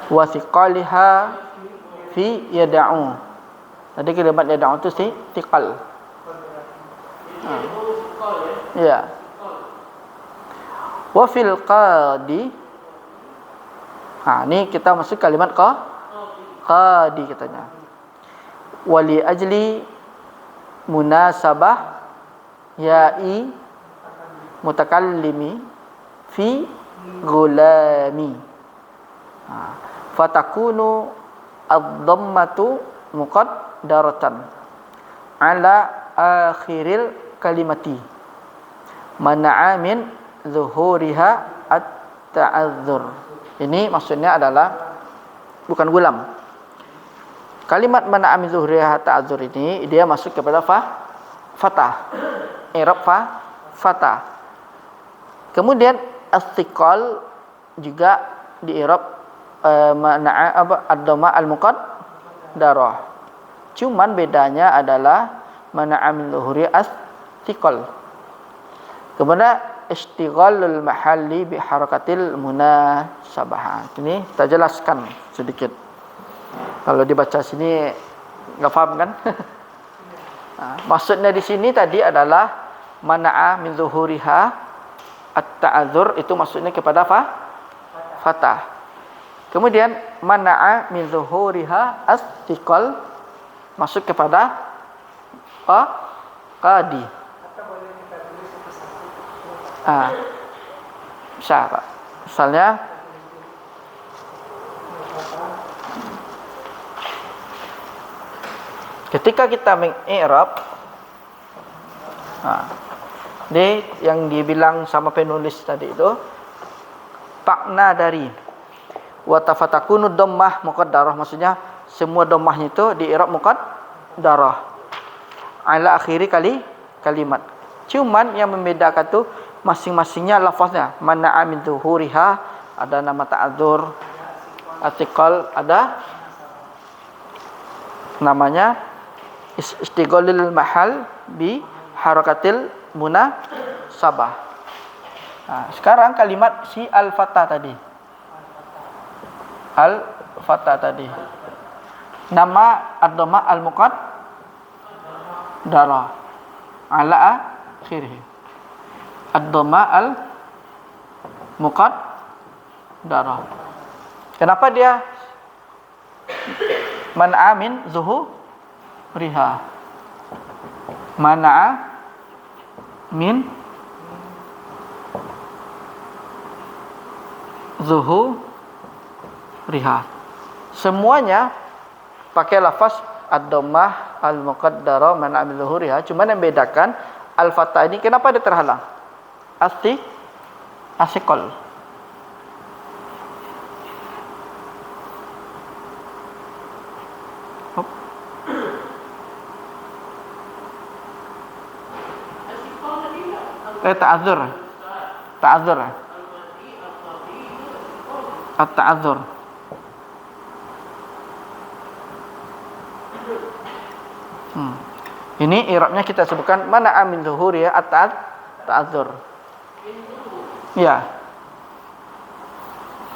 Wa thiqaliha fi yad'u. Tadi kalimat yad'u itu thiqal. Ya. Wa fil qadi. Ini kita masuk kalimat qadi katanya. Wali ajli munasabah ya'i mutakallimi fi gulami. Fatakunu ad-dhammatu muqaddaratan ala akhiril kalimati mana'a min zuhuriha at-ta'adzur. Ini maksudnya adalah bukan gulam. Kalimat mana'a min zuhuriha at-ta'adzur ini dia masuk kepada fatah. I'rab fatah. Kemudian as-thiqal juga di i'rab mana'a ad-dhamma al-muqaddarah. Cuman bedanya adalah mana'a min zuhuri as-thiqal. Kemudian istighalul mahalli bi harakatil munasabah. Ini kita jelaskan sedikit. Kalau dibaca sini enggak paham kan? Maksudnya di sini tadi adalah mana'a min zuhuriha at-ta'adzur, itu maksudnya kepada fatah. Kemudian mana'a min zuhuriha as-thiqal masuk kepada qadi. Bisa, Pak. Misalnya ketika kita mengi'rab yang dibilang sama penulis tadi itu makna dari wa tafatakunu dhammah muqaddarah, maksudnya semua dhammahnya itu di i'rab muqaddarah ala akhiri kalimat. Cuman yang membedakan tu masing-masingnya lafaznya. Mana'a min zuhuriha ada nama ta'adzur, atiqal ada namanya istighalul mahal bi harakatil munasabah. Sekarang kalimat si al-fatah tadi. Al-fatah tadi. Nama ad-dhamma al-muqaddarah ala akhirih. Ad-dhamma al-muqaddarah. Kenapa dia man'a min zuhuriha? Man'a min zuhuriha. Semuanya pakai lafaz ad-dhammah al-muqaddarah mana min zuhuriha. Cuma yang bedakan al-fathah ini kenapa dia terhalang? Asikol. Ta'adzur. At-ta'adzur. Ini i'rabnya kita sebutkan mana min zuhuri ya at-ta'adzur. Ya.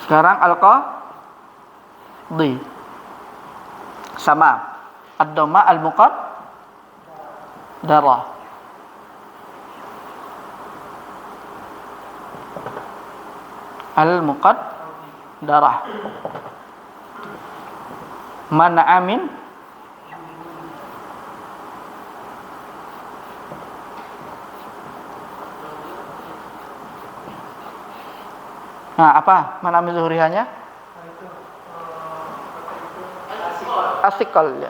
Sekarang al-qadhi. Sama. Ad-dhamma al-muqaddarah. Al-muqaddarah. Mana amin? Nah, apa? Mana amin zuhurihanya? Asikal ya.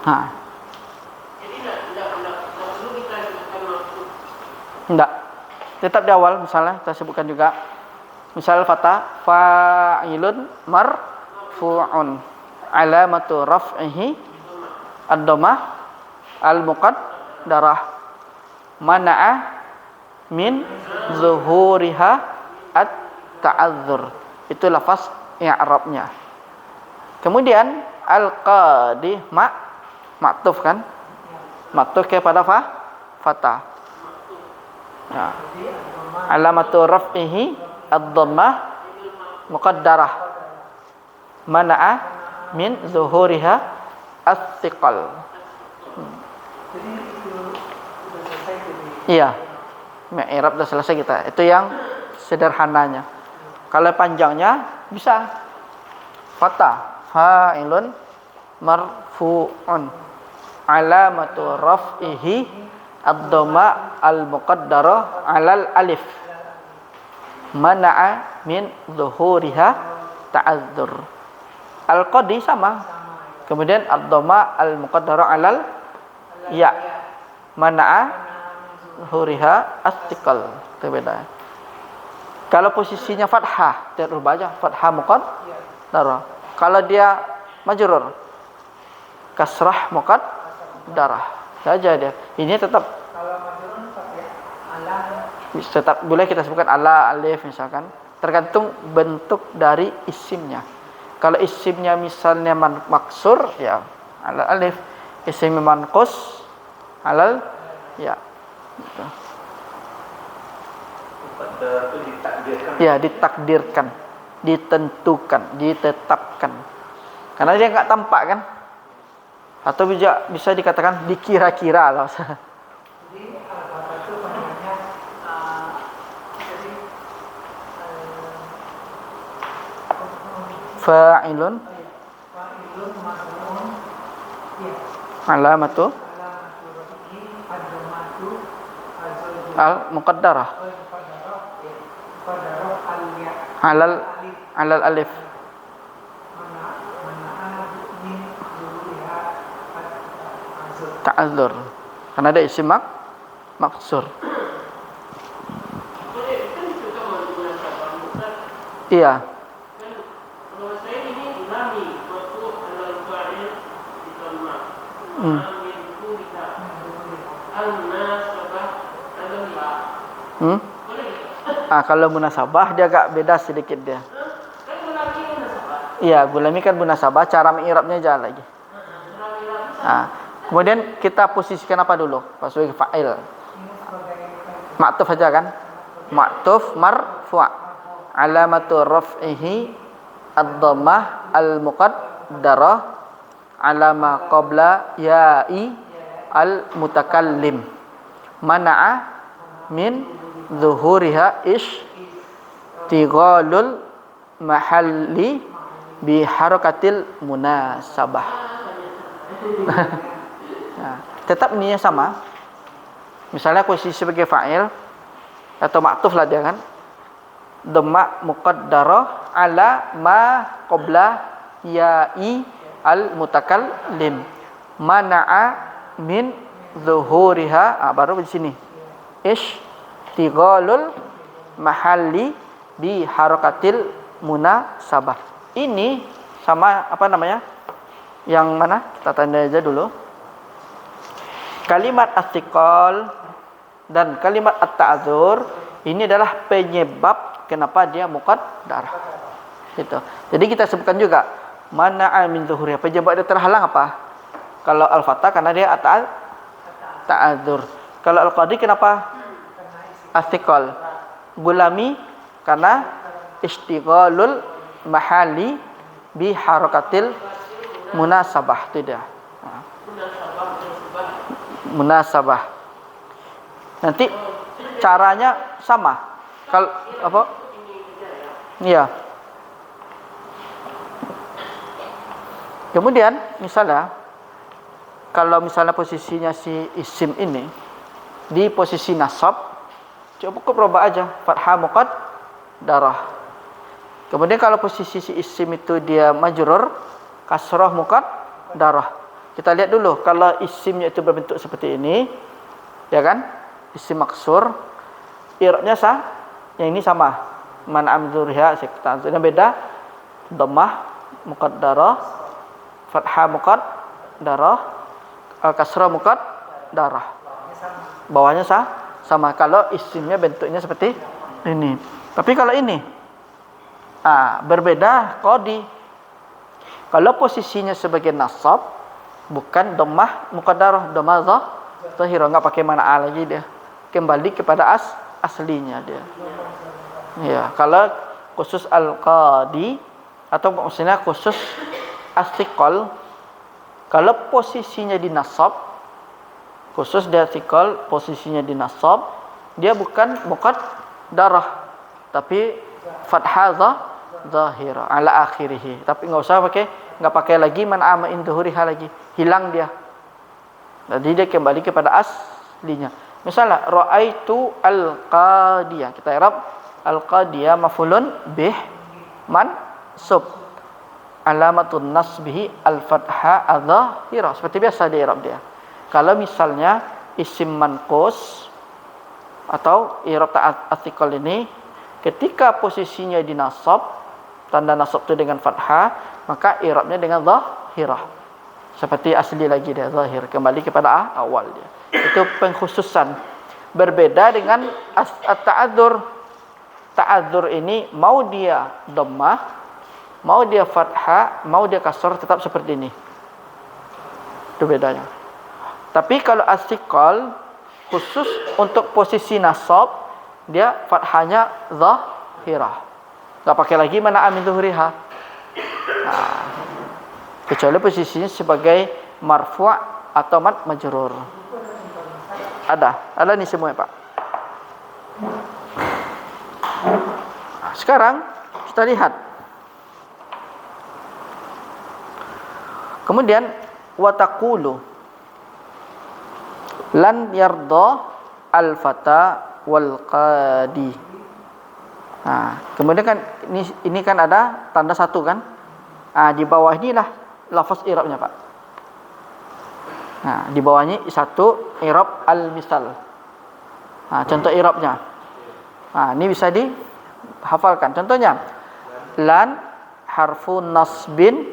Nah. Jadi tidak perlu kita sebutkan maksud. Enggak. Tetap di awal misalnya kita sebutkan juga. Misal fatah fa'ilun marfu'un. Alamatu raf'ihi ad-dhammah al-muqaddarah. Mana'a min zuhuriha at-ta'adzur. Itu lafaz i'rabnya. Kemudian al-qadhi maktuf kan? Maktuf kepada fatah. Ya. Alamatu raf'ihi ad-dhammah muqaddarah. Mana'a min zuhuriha as-siqal. Jadi itu sudah selesai tadi. Iya. I'rab sudah selesai kita. Itu yang sederhananya. Kalau panjangnya bisa fatah fa'ilun marfu'un alamatu raf'ihi ad-dhamma al-muqaddarah 'alal alif mana'a min zuhuriha ta'adzur. Al-qadhi sama. Kemudian ad-dhamma al-muqaddarah 'alal ya mana'a zuhuriha as-siqal. Itu beda. Kalau posisinya fathah, dia rubah aja fathah muqaddarah. Kalau dia majrur kasrah muqaddarah saja dia. Ini tetap Kalau majrur pakai ala. tetap boleh kita sebutkan ala alif misalkan, tergantung bentuk dari isimnya. Kalau isimnya misalnya maksur ya ala alif, isimnya manqus alal ya. Gitu. Pada itu ditakdirkan. Ya, ditakdirkan, ditentukan, ditetapkan. Karena dia enggak tampak kan? Atau bisa dikatakan dikira-kira lah. Jadi al-fatah itu panjangnya jadi Fa'ilun fa'ilun marfu'un ya alamatu alamatu raf'ihi ad-dhammatu az-zawjiyah al-muqaddarah al-muqaddarah ya muqaddarah al-ya alal alif. mana min zuhuriha az-zawj. Ta'adzur. Karena ada isim maksur. Boleh kan juga munasabah mutlak. Iya. Kan kalau saya ini ulami waktu al-fa'il ditama. Amin kita al-nasabah al-ya. Boleh. Kalau munasabah dia agak beda sedikit dia. Kan ulami munasabah. Iya, gulami kan munasabah, cara mi'rabnya jalan lagi. Kemudian kita posisikan apa dulu? Pas sebagai fa'il. Maktuf aja kan? Maktuf marfu'. Alamatu raf'ihi ad-dhammah al-muqaddarah alama qabla ya'i al-mutakallim. Mana'a min zuhuriha ishtighalul mahalli bi harakatil munasabah. Nah, tetap ninya sama. Misalnya posisi sebagai fa'il, atau maktuf lah dia kan. Dhamma muqaddarah ala ma qabla ya'i al mutakallim. Mana'a min zuhuriha, baru di sini. Ishtighalul mahalli bi harakatil munasabah. Ini sama apa namanya? Yang mana? Kita tanda aja dulu. Kalimat astiqal dan kalimat at-ta'dzur ini adalah penyebab kenapa dia muqaddarah. Gitu. Jadi kita sebutkan juga mana'a min zuhuriha. Penyebab dia terhalang apa? Kalau al-fatah karena dia ta'adzur. Kalau al-qadi kenapa? Astiqal. Gulami karena istighalul mahali bi harakatil munasabah, tidak. Munasabah. Nanti caranya sama. Kalau apa? Iya. Kemudian misalnya kalau misalnya posisinya si isim ini di posisi nasab, cukup rubah aja fathah muqaddarah. Kemudian kalau posisi si isim itu dia majrur, kasrah muqaddarah. Kita lihat dulu kalau isimnya itu berbentuk seperti ini, ya kan? Isim maksur, i'rabnya yang ini sama. Man amzurha sektan. Yang beda dhammah muqaddarah, fathah muqaddarah, kasrah muqaddarah. Bawahnya sama. Kalau isimnya bentuknya seperti ini. Tapi kalau ini berbeda qadi. Kalau posisinya sebagai nasab, bukan dhammah muqaddarah, dhammah zahirah, enggak pakai mana lagi dia. Kembali kepada aslinya dia. Ya, kalau khusus al-qadi atau maksudnya khusus astiqal, kalau posisinya di nasab, khusus dia astiqal, posisinya di nasab, dia bukan muqaddarah, tapi fathah zahirah ala akhirih. Tapi enggak usah enggak pakai lagi man ama indhuriha lagi, hilang dia. Jadi dia kembali kepada aslinya. Misalnya raaitu al-qadiyah, kita i'rab al-qadiyah maf'ulun bih mansub, alamatun nasbihi al-fathah adh-dhahirah. Seperti biasa dia i'rab dia. Kalau misalnya isim manqus atau i'rab ta'astiqal ini ketika posisinya di nasab, tanda nasab itu dengan fathah, maka i'rabnya dengan dhahirah. Seperti asli lagi dia zahir, kembali kepada awal dia. Itu pengkhususan. Berbeda dengan at-ta'adzur. Ta'adzur ini mau dia dhammah, mau dia fathah, mau dia kasrah, tetap seperti ini. Itu bedanya. Tapi kalau astiqal khusus untuk posisi nasab, dia fathahnya zahirah. Enggak pakai lagi mana amin zuhriha. Kecuali posisinya sebagai marfu' atau mad majrur. Ada nih semua, Pak. Sekarang kita lihat. Kemudian wa taqulu lan yarda al-fata wal qadi. Kemudian kan ini kan ada tanda satu kan? Di bawah inilah lafaz i'rabnya, Pak. Di bawahnya satu i'rab al-misal. Contoh i'rabnya. Ini bisa dihafalkan. Contohnya lan harfu nasbin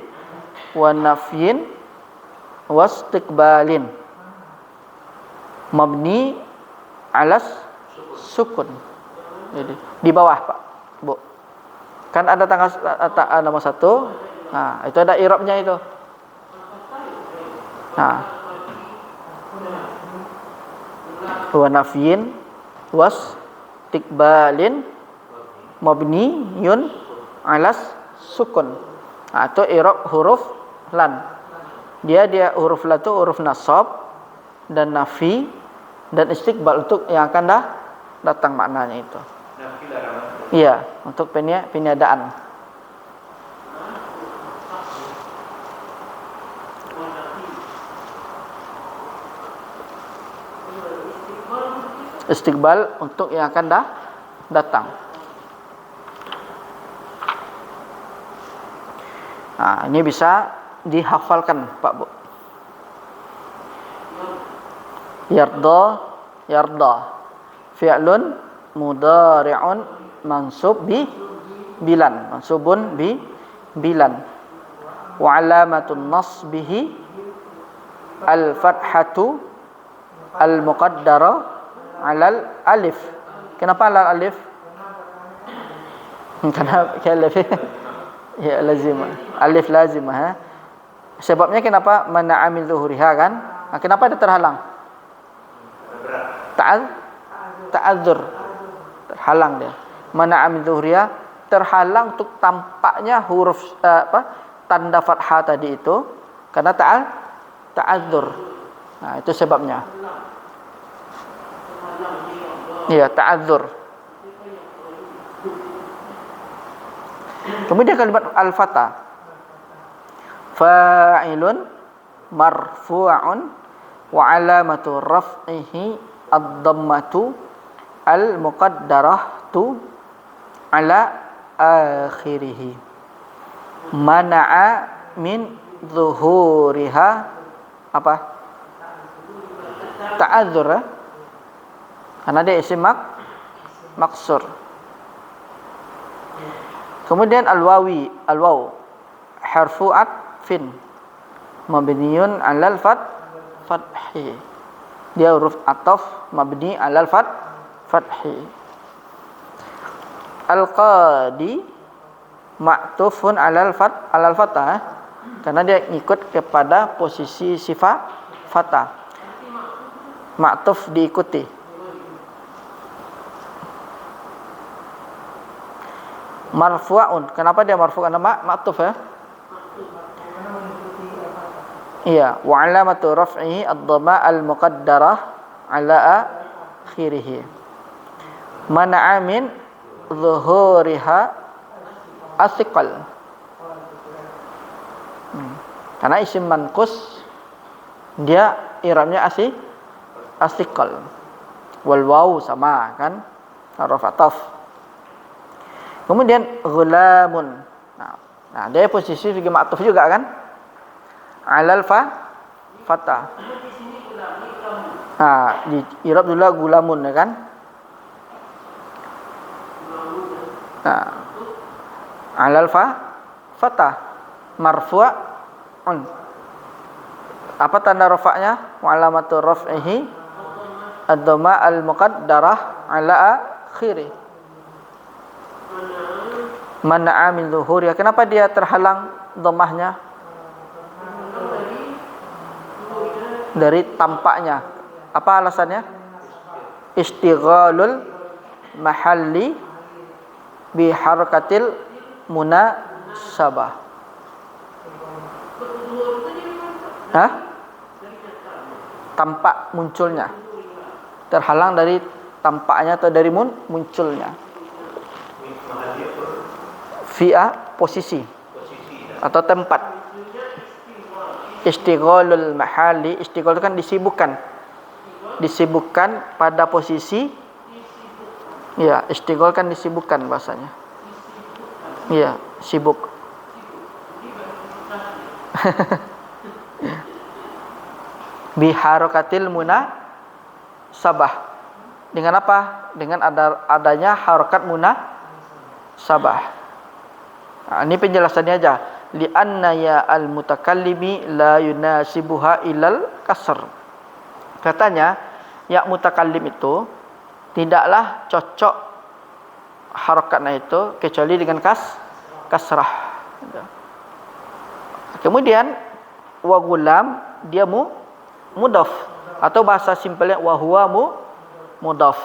wa nafyin wa istiqbalin mabni alas sukun. Jadi di bawah, Pak, Bu. Kan ada tanggal nomor 1. Itu ada i'rabnya itu. Wa nafyin was istiqbalin mabniyun alas sukun. Itu i'rab huruf lan. Dia huruf lan itu huruf nasab dan nafi dan istiqbal untuk yang akan datang maknanya itu. Iya, untuk peniadaan. Istiqbal untuk yang akan datang. Nah, ini bisa dihafalkan Pak Bu. Yarda fi'lun mudhari'un mansub bi bilan, mansubun bi bilan, wa alamatun nasbihi al fathatu al muqaddara alal alif. Kenapa alal alif? Karena alif ya lazimah, alif lazimah ha? Sebabnya kenapa mana'a min zuhuriha kan? Nah, kenapa dia terhalang? Ta'adzur, terhalang dia. Mana'a min zuhuriha, terhalang untuk tampaknya huruf tanda fathah tadi itu karena ta'adzur. Nah, itu sebabnya. Iya, ta'adzur. Kemudian kalimat al-fatah, fa'ilun marfu'un wa alamatu raf'ihi ad-dhammatu al-muqaddaratu ala akhirih, mana'a min zuhuriha apa? Ta'adzur, karena dia isim maksur. Kemudian al-waw harfu atfin mabniun 'alal fathi. Dia huruf ataf mabni 'alal fathi. Al-qadi ma'tufun 'alal fathah, karena dia ikut kepada posisi sifat fathah. Ma'tuf diikuti. Marfu'un, kenapa dia marfu'? Karena ma'tuf ya. Iya, wa alamatu raf'ihi ad-dhamma al-muqaddarah ala akhirih. Mana'a min zuhuriha as-siqal. Karena isim manqus dia i'rabnya as-siqal. Wal waw sama kan? Haruf ataf. Kemudian ghulamun. Nah, dia posisi sebagai ma'tuf juga kan? Alal fatah. Nah, di i'rab dulu gulamun ya kan? Nah, alal fatah marfu'un. Apa tanda rafa'nya? Wa alamatu raf'ihi ad-dhamma al-muqaddarah ala akhirih. Mana'a min zuhuriha. Kenapa dia terhalang dhammahnya? Dari tampaknya. Apa alasannya? Istighalul mahalli bi harakatil munasabah. Hah? Tampak munculnya. Terhalang dari tampaknya atau dari munculnya. Fi'ah posisi atau tempat. Istighalul mahali, istighal itu kan disibukkan pada posisi. Ya, istighal kan disibukkan bahasanya. Iya, sibuk. Biharakatil munasabah. Dengan apa? Dengan adanya harokat munasabah. Nah, ini penjelasannya aja. Li'anna ya al-mutakallimi la yunasibuha ilal kasr. Katanya, ya mutakallim itu tidaklah cocok harakatnya itu kecuali dengan kasrah. Kemudian wa gulam dia mudhaf, atau bahasa simpelnya wa huwa mudhaf.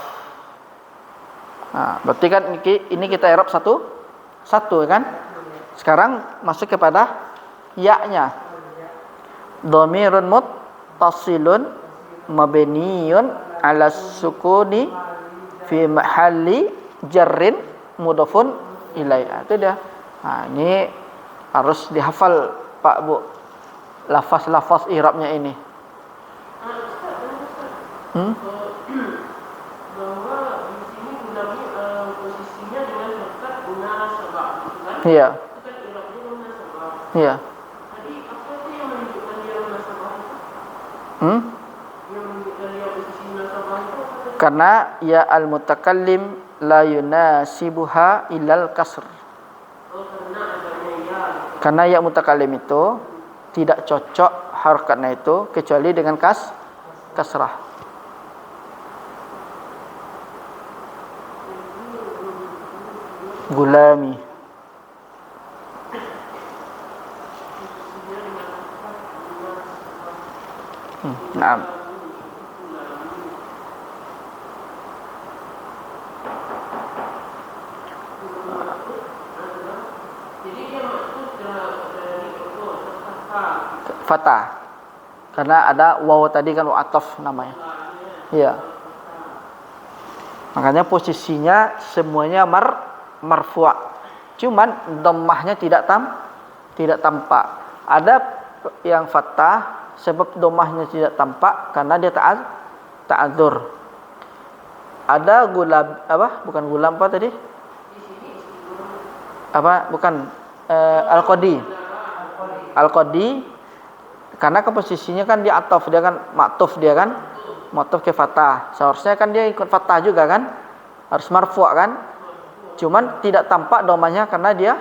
Nah, berarti kan ini kita i'rab satu kan? Sekarang masuk kepada ya-nya. Dhamirun muttasilun mabniyun 'ala sukuni fi mahalli jarrin mudhafun ilaihi. Itu dia. Nah, ini harus dihafal Pak Bu. Lafaz-lafaz i'rabnya ini. posisinya dengan serta guna sebab gitu kan? Iya. Itu kan irobnya guna sebab. Iya. Jadi apa itu yang menunjukkan dia guna sebab itu? Hmm? Yang menunjukkan dia posisi guna sebab itu apa tadi? Karena ya al-mutakallim la yunasibuha ilal kasr. Oh, karena adanya ya. Karena ya mutakallim itu tidak cocok harokatnya itu kecuali dengan kasrah. Gulami. Naam. Jadi dia maksud dari itu serta Fatah. Karena ada waw tadi kan ataf namanya. Iya. Makanya posisinya semuanya marfu'. Cuman dhammahnya tidak tampak. Ada yang fathah sebab dhammahnya tidak tampak karena dia ta'adzur. Ada gulam bukan gulam apa tadi? Bukan al-qadi. Al-qadi karena posisinya kan dia ataf, dia kan maktuf, dia kan maktuf ke fathah. Seharusnya kan dia ikut fathah juga kan? Harus marfu' kan? Cuman tidak tampak dhammahnya karena dia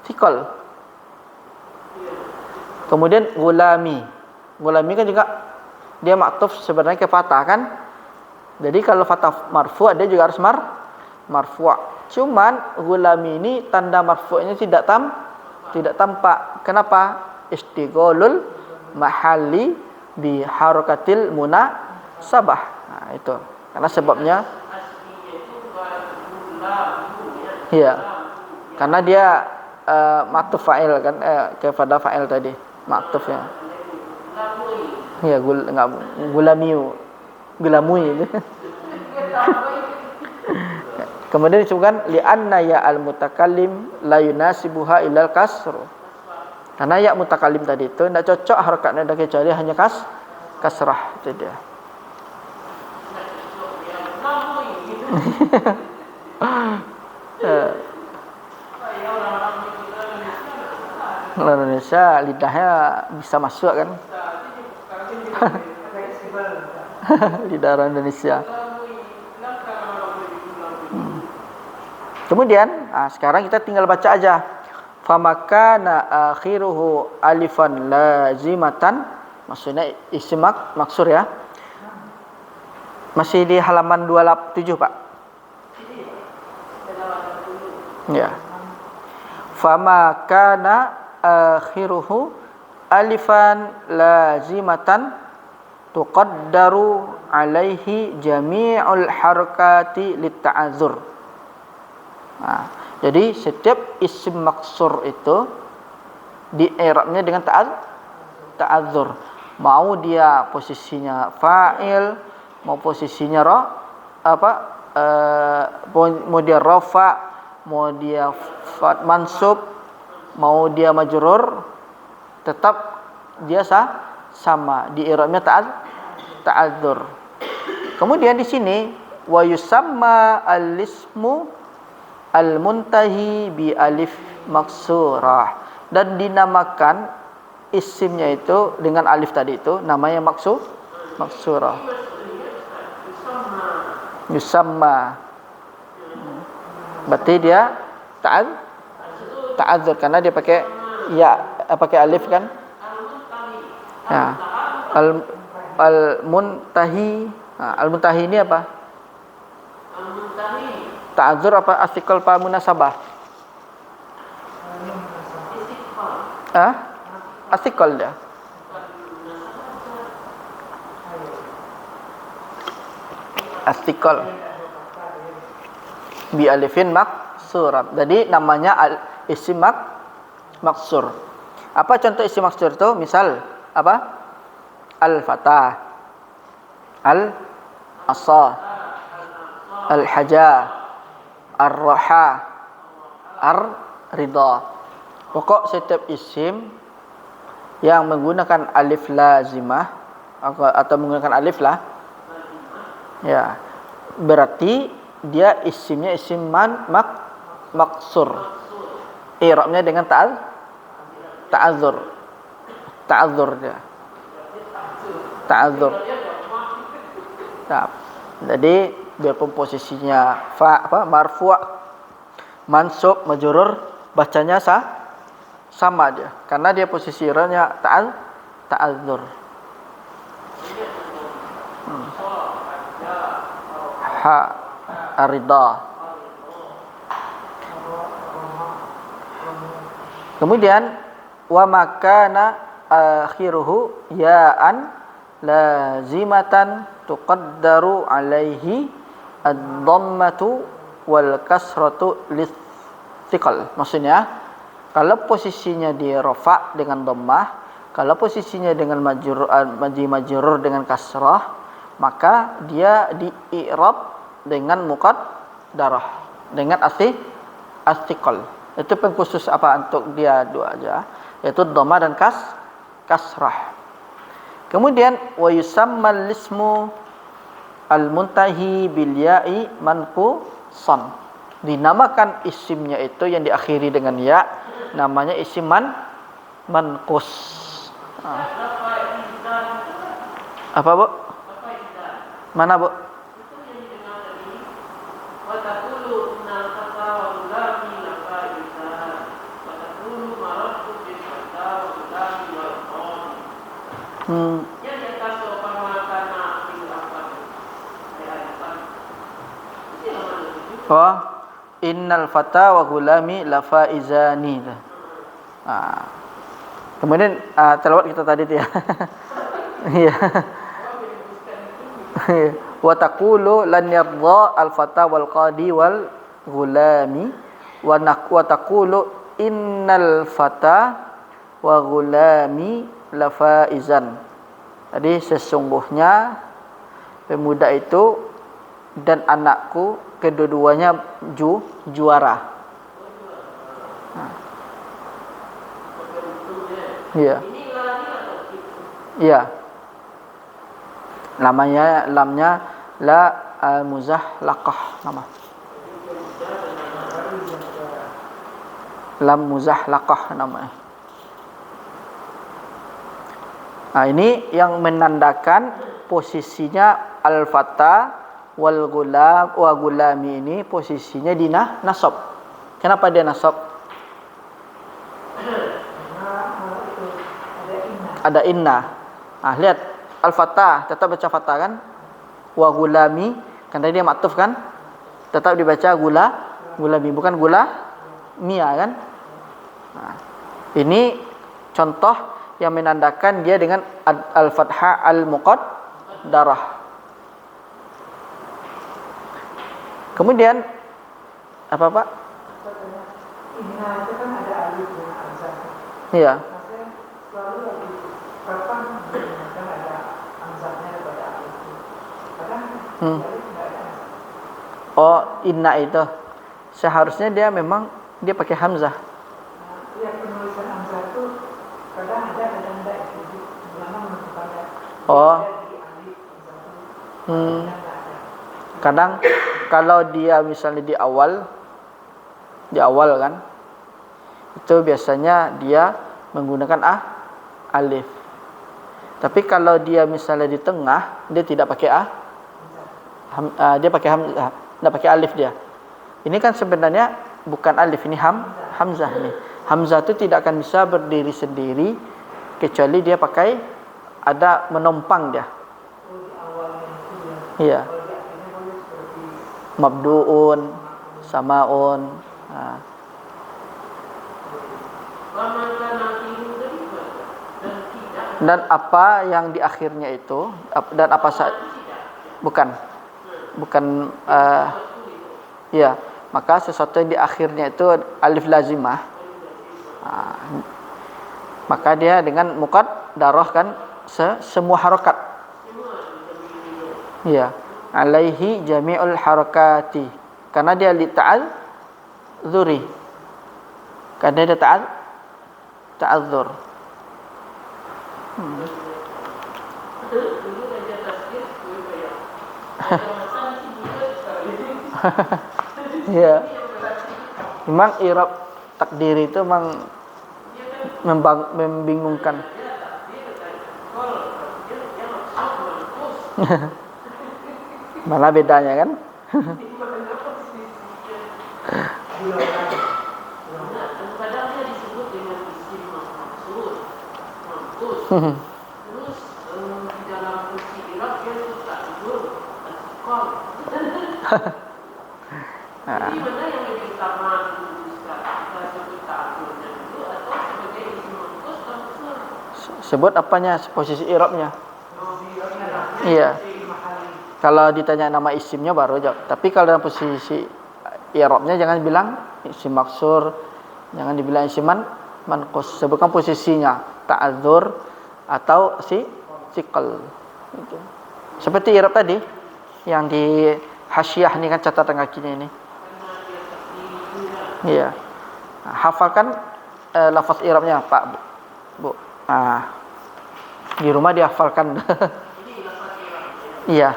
thiqal. Kemudian gulami. Gulami kan juga dia maktuf sebenarnya ke fathah kan? Jadi kalau fathah marfu' dia juga harus marfu'. Cuman gulami ini tanda marfu'nya tidak tampak. Kenapa? Istighalul mahalli bi harakatil munasabah. Nah, itu. Karena sebabnya iya. Karena dia maktuf fa'il kan kepada fa'il tadi. Maktufnya. Iya, gulamui itu. Kemudian disebutkan li'anna ya al-mutakallim la yunasibuha ilal kasr. Karena ya mutakallim tadi itu tidak cocok harakatnya kecuali hanya kasrah itu dia. Orang Indonesia lidahnya bisa masuk kan? Lidah orang Indonesia. Kemudian, sekarang kita tinggal baca aja. Famakana akhiruhu alifan lazimatan, maksudnya isim maksur ya. Masih di halaman 27, Pak. Ya. Famakana akhiruhu alifan lazimatan tuqaddaru alaihi jami'ul harakati litta'adzur. Nah, jadi setiap isim maksur itu di i'rabnya dengan ta'adzur. Mau dia posisinya fa'il, mau posisinya mau dia rafa, mau dia mansub, mau dia majrur, tetap dia sama di i'rabnya ta'adzur. Kemudian di sini wa yusamma al-ismu al-muntahi bi alif maksurah, dan dinamakan isimnya itu dengan alif tadi itu namanya maksurah. Yusamma. Berarti dia ta'adzur karena dia pakai ya, pakai alif kan? Ya. Al-muntahi. Al-muntahi ini apa? Ta'adzur apa astikal pa munasabah? Astikal dia. Astikal bi alifin maksurat. Jadi namanya isim maksur. Apa contoh isim maksur itu? Misal apa? Al-fatah, al-asa, al-haja, ar-raha, ar-ridha. Pokok setiap isim yang menggunakan alif lazimah atau menggunakan alif lah, ya, berarti dia isimnya isim maksur. I'rabnya dengan ta'adzur. Ta'adzur dia. Ta'adzur. Nah, jadi biarpun posisinya marfu', mansub, majrur, bacanya sama dia karena dia posisi i'rabnya ta'adzur. Ha arida. Kemudian wa makana akhiruhu ya'an lazimatan tuqaddaru alaihi ad-dhammatu wal kasratu litsiqal. Maksudnya kalau posisinya di rafa dengan dhammah, kalau posisinya dengan majrur dengan kasrah, maka dia di i'rab dengan muqaddarah dengan astiqal. Itu pengkhusus apa untuk dia dua aja, yaitu dhammah dan kasrah. Kemudian wa yusammal ismu al-muntahi bil ya'i manqusan. Dinamakan isimnya itu yang diakhiri dengan ya, namanya isim manqus. Apa, Bu? Mana, Bu? Oh, innal fata wa gulami la faizani. Kemudian tilawat kita tadi tu ya. Iya. Wa taqulu lan yardha al fata wal qadi wal gulami wa taqulu innal fata wa gulami la faizan. Jadi sesungguhnya pemuda itu dan anakku kedua-duanya juara. Iya. Iya. Lamnya la muzahlaqah nama. Lam muzahlaqah namanya. Nah, ini yang menandakan posisinya al-fata wal gulam wa gulami ini posisinya di nasab. Kenapa dia nasab? Ada inna. Nah, lihat al-fata tetap baca fata kan? Wa gulami karena dia maktuf kan? Tetap dibaca gulami bukan mia kan? Nah, ini contoh yang menandakan dia dengan al-fathah al-muqaddarah. Kemudian apa, Pak? Inna itu kan ada alif dan hamzah. Iya. Maksudnya selalu lagi kapan menggunakan ada hamzahnya daripada alif. Kadang alif tidak ada hamzah. Oh, inna itu seharusnya dia memang dia pakai hamzah. Nah, penulisan hamzah itu kadang ada tidak. Jadi ulama menentukan Oh. di alif hamzah itu kadang tidak ada. Kadang kalau dia misalnya di awal kan, itu biasanya dia menggunakan alif. Tapi kalau dia misalnya di tengah, dia tidak pakai dia pakai hamzah, tidak pakai alif dia. Ini kan sebenarnya bukan alif, ini hamzah ini. Hamzah itu tidak akan bisa berdiri sendiri kecuali dia pakai ada menompang dia. Iya. Mabdu'un, samaun. Dan apa yang di akhirnya itu dan apa bukan ya, maka sesuatu yang di akhirnya itu alif lazimah, maka dia dengan muqaddarah kan semua harakat. Ya, alaihi jami'ul harakati, karena dia li ta'adzuri, karena dia ta'adzur. Iya. Memang i'rab takdiri itu memang membingungkan. Mana bedanya kan? Kadang dia disebut dengan isim maksud, mampus. Terus di dalam fungsi i'rab dia itu takdur, al-iqam. Jadi mana yang lebih utama dulu Ustaz? Kita sebut takdurnya dulu atau sebagai isim maksud atau maksud? Sebut apanya? Posisi i'rabnya. Iya. Kalau ditanya nama isimnya baru jawab. Tapi kalau dalam posisi i'rabnya jangan bilang isim maksur, jangan dibilang isim manqus. Sebutkan posisinya, ta'adzur atau siqal. Gitu. Seperti i'rab tadi yang di hasyiah ini kan catatan kakinya ini. Iya. Nah, hafalkan lafaz i'rabnya, Pak, Bu. Nah, di rumah dihafalkan. Iya.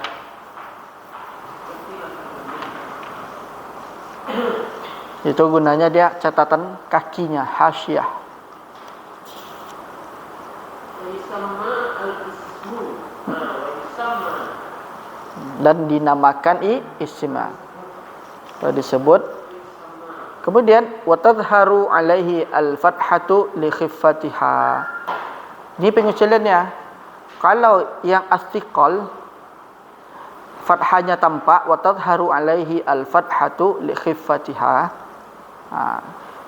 Itu gunanya dia catatan kakinya, hasyiah. Dan dinamakan isma. Kalau disebut. Kemudian wa tadhharu alaihi al-fathatu li khiffatiha. Ini pengucilannya. Kalau yang astiqal fathahnya tampak, wa tadhharu alaihi al-fathatu li khiffatiha.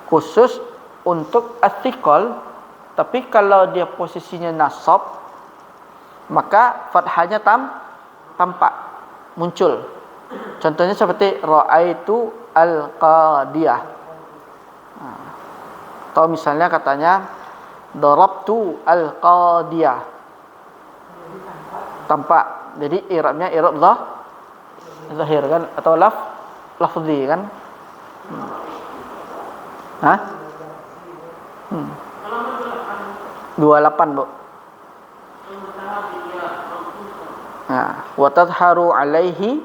Khusus untuk astiqal, tapi kalau dia posisinya nasab, maka fathahnya tampak, muncul. Contohnya seperti ra'aitu al-qadiyah. Atau misalnya katanya darabtu al-qadiyah. Tampak. Jadi i'rabnya i'rab zahir kan atau lafzi kan? Hah? 28, Bu. Nah, wa tadhharu alaihi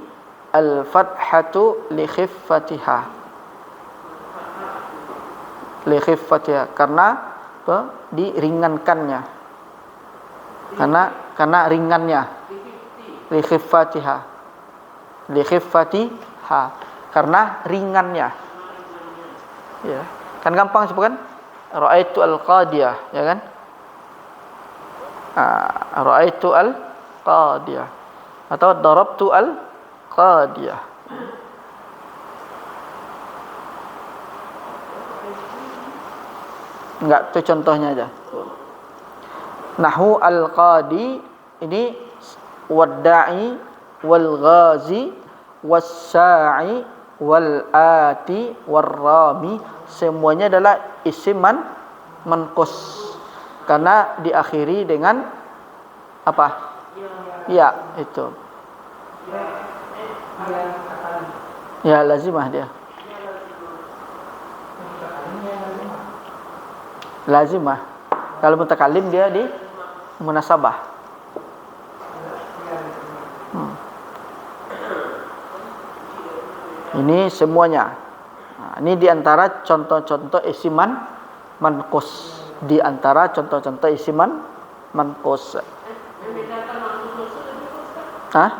al-fathatu li khiffatiha. Li khiffatiha karena apa? Diringankannya. Karena ringannya. Li khiffatiha. Li khiffatiha karena ringannya. Ya. Kan gampang sebutkan ra'aitu al-qadiyah, ya kan? Ra'aitu al-qadiyah atau darabtu al-qadiyah. Enggak, itu contohnya aja. Nahwu al-qadi ini wad-da'i wal-ghazi was-sa'i wal-ati war-rami, semuanya adalah isim manqus karena diakhiri dengan apa? Ya, itu. Ya, lazimah dia. Lazimah. Kalau mutakallim dia di munasabah. Ini semuanya. Nah, ini diantara contoh-contoh isim manqus. Di antara contoh-contoh isim manqus. Hah?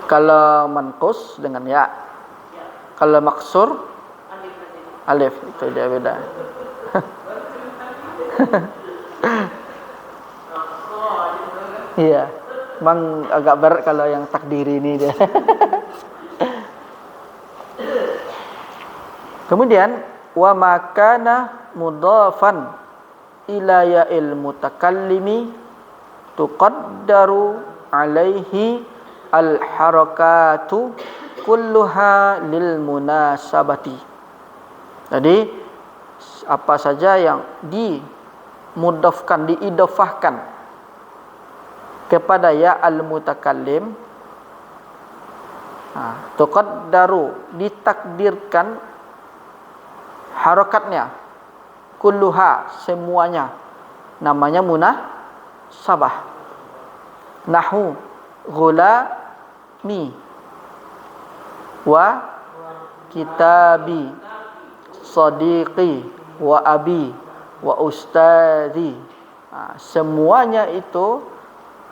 Kalau manqus dengan ya. Kalau maksur alif, itu dia beda. Iya, memang agak berat kalau yang takdiri ini dia. Kemudian wa makana mudhafan ila ya'il mutakallimi tuqaddaru alaihi al harakatu kulluha lil munasabati. Jadi apa saja yang dimudhafkan, diidhafahkan kepada ya al mutakallim, tuqaddaru, ditakdirkan harakatnya, kulluha, semuanya, namanya munasabah. Nahwu ghulami, wa kitabi, sadiqi, wa abi, wa ustadi. Semuanya itu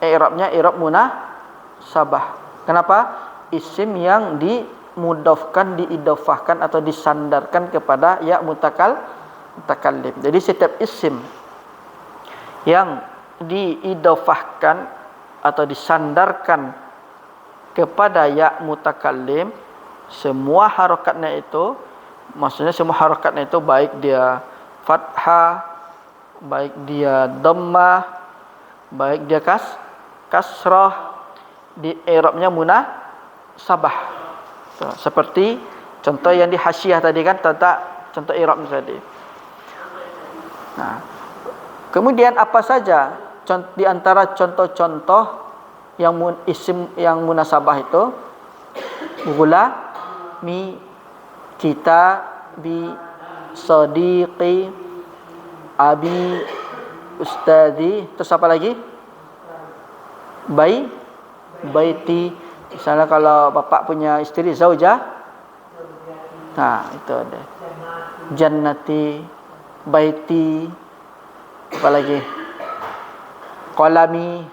i'rabnya i'rab munasabah. Kenapa? Isim yang dimudafkan, diidafahkan atau disandarkan kepada ya mutakallim. Jadi setiap isim yang diidafahkan atau disandarkan kepada ya mutakallim, semua harakatnya itu, maksudnya semua harakatnya itu baik dia fathah, baik dia dhammah, baik dia kasrah, di i'rabnya munasabah. Seperti contoh yang di hasyiah tadi kan, contoh i'rab tadi. Nah, kemudian apa saja di antara contoh-contoh yang isim yang munasabah itu? Gulami, kitabi, sadiqi, abi, ustadi. Terus apa lagi? Baiti. Misalnya kalau bapak punya istri zaujah, nah itu ada. Jannati, baiti, apa lagi? Qalami.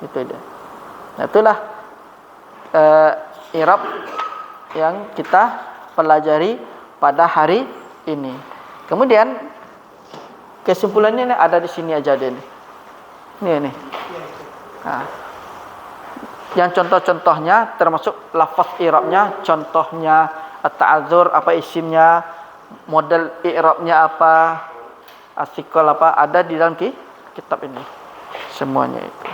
Itu dia. Nah, itulah i'rab yang kita pelajari pada hari ini. Kemudian kesimpulannya ada di sini aja deh. Ini. Yang contoh-contohnya termasuk lafaz i'rabnya, contohnya at-ta'adzur, apa isimnya, model i'rabnya apa, artikel apa, ada di dalam kitab ini. Semuanya itu.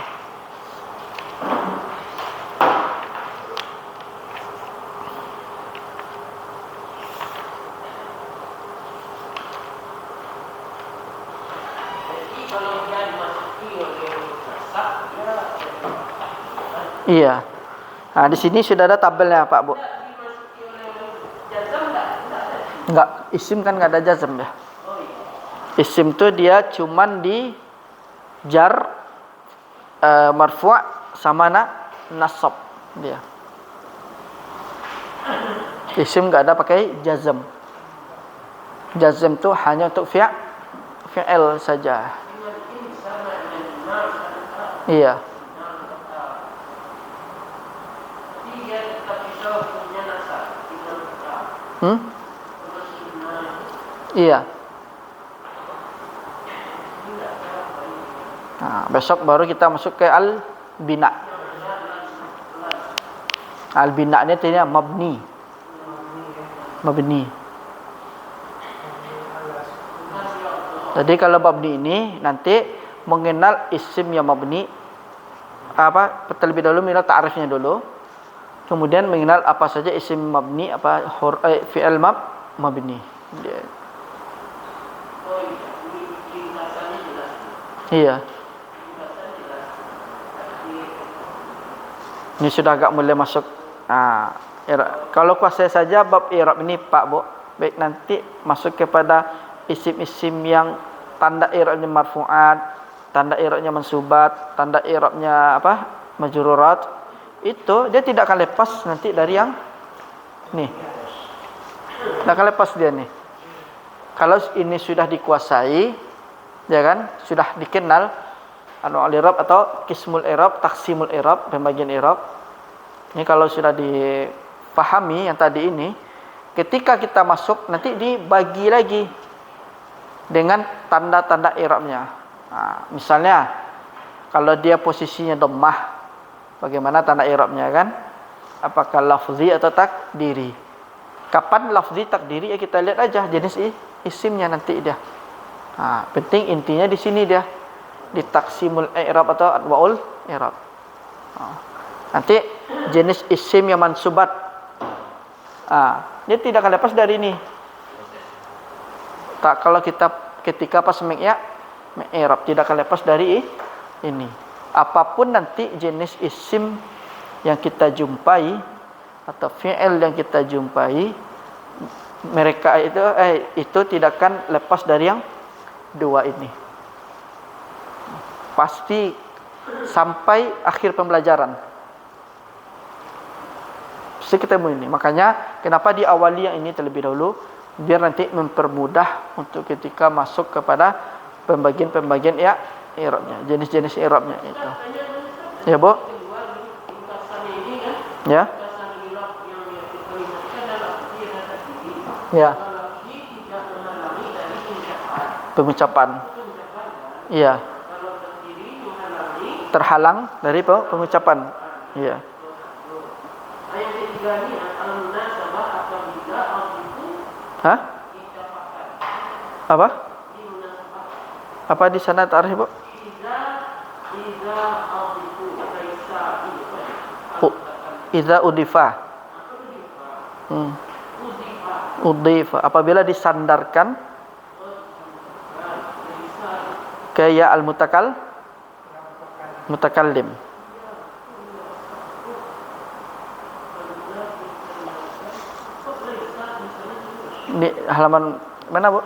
Iya. Nah, di sini sudah ada tabelnya, Pak Bu. Enggak, isim kan enggak ada jazm ya. Isim tuh dia cuman di jar, marfu' sama nasab dia. Isim enggak ada pakai jazm. Jazm tuh hanya untuk fi'il saja. Iya. Iya. Nah, besok baru kita masuk ke al-bina. Al-bina ini artinya mabni. Jadi kalau mabni ini nanti mengenal isim yang mabni, terlebih dahulu mengenal ta'rifnya dulu. Kemudian mengenal apa saja isim mabni, fi'il mabni. Iya. Ini sudah agak mulai masuk. Kalau kuasai saja bab i'rab ini Pak Bu, baik nanti masuk kepada isim-isim yang tanda i'rabnya marfu'at, tanda i'rabnya mansubat, tanda i'rabnya majrurat, itu dia tidak akan lepas nanti dari yang nih. Tidak akan lepas dia nih. Kalau ini sudah dikuasai, ya kan, sudah dikenal anwa'ul i'rab atau qismul i'rab, taqsimul i'rab, pembagian i'rab. Ini kalau sudah dipahami yang tadi ini, ketika kita masuk nanti dibagi lagi dengan tanda-tanda i'rabnya. Misalnya kalau dia posisinya dhammah, bagaimana tanda i'rabnya kan? Apakah lafzi atau takdiri? Kapan lafzi takdiri ya kita lihat aja jenis isimnya nanti dia. Penting intinya di sini dia di taqsimul i'rab atau anwa'ul i'rab. Nanti jenis isim yang mansubat, dia tidak akan lepas dari ini. Kalau kita ketika pas i'rab tidak akan lepas dari ini. Apapun nanti jenis isim yang kita jumpai atau fi'il yang kita jumpai, mereka itu tidak akan lepas dari yang dua ini. Pasti sampai akhir pembelajaran. Pasti ketemu ini. Makanya kenapa diawali yang ini terlebih dahulu, biar nanti mempermudah untuk ketika masuk kepada pembagian-pembagian ya i'rabnya, jenis-jenis i'rabnya itu. Ya, Bu? Ya. Ya. Pengucapan. Iya. Terhalang dari pengucapan. Iya. Ayat ketiga ini al-munasabah apabila al-itu Hah? didapatkan. Apa? Di munasabah Apa di sana tarikh, Bu? iza al-itu laisa Idza udifa. Udifa. Apabila disandarkan ke ya mutakallim. Ini halaman mana, Bu?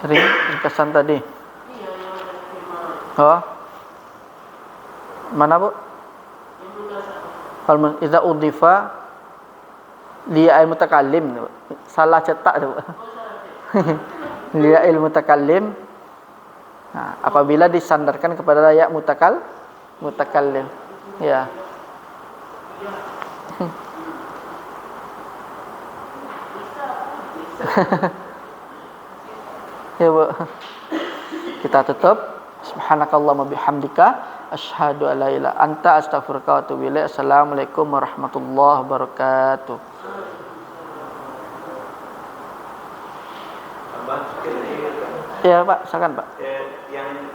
Ringkasan tadi. Oh. Mana, Bu? Idza udifa li al-mutakallim. Salah cetak tu. Li al-mutakallim. Nah, apabila disandarkan kepada ya mutakallim. Ya. Ya, Bu. Kita tutup. Subhanakallahumma bihamdika asyhadu an la ilaha anta astaghfiruka wa atubu ilaik. Assalamualaikum warahmatullahi wabarakatuh. Ya, Pak, silakan, Pak.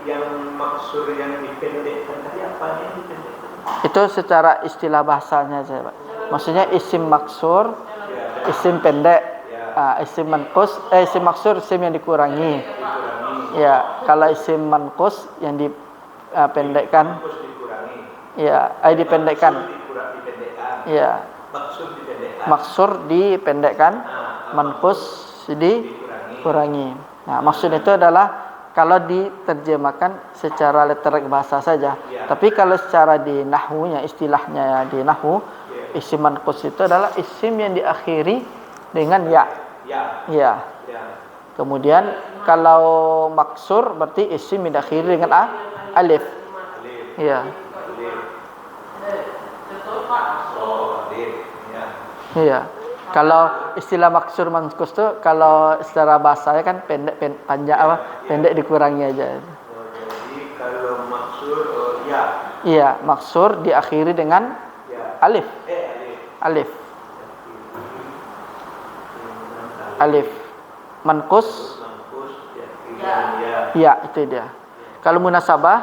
Yang maksud yang dipendekkan tadi apa yang dipendekkan? Itu secara istilah bahasanya saya, Pak. Maksudnya isim maksur, isim pendek, isim manqus, isim maksur, isim yang dikurangi. Ya, kalau isim manqus yang dipendekkan. Ya, dipendekkan. Ya. Maksur dipendekkan, manqus dikurangi. Nah, maksud itu adalah kalau diterjemahkan secara letterik bahasa saja. Tapi kalau secara di nahwunya, istilahnya di nahwu, isim manqus itu adalah isim yang diakhiri dengan ya. Ya. Kemudian kalau maksur berarti isim yang diakhiri dengan alif. Ya. Iya. Kalau istilah maksur manqus itu kalau secara bahasanya kan panjang pendek dikurangi aja. Jadi kalau maksur ya. Iya, maksur diakhiri dengan alif. Alif. Alif. Manqus. Ya, itu dia. Kalau munasabah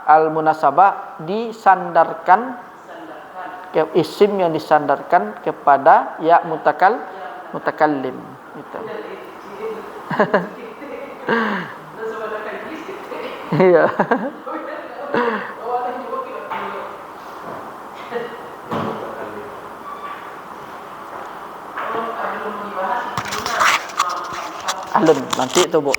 al-munasabah disandarkan ke isim yang disandarkan kepada ya mutakallim itu. Iya. Alun nanti itu, Bu.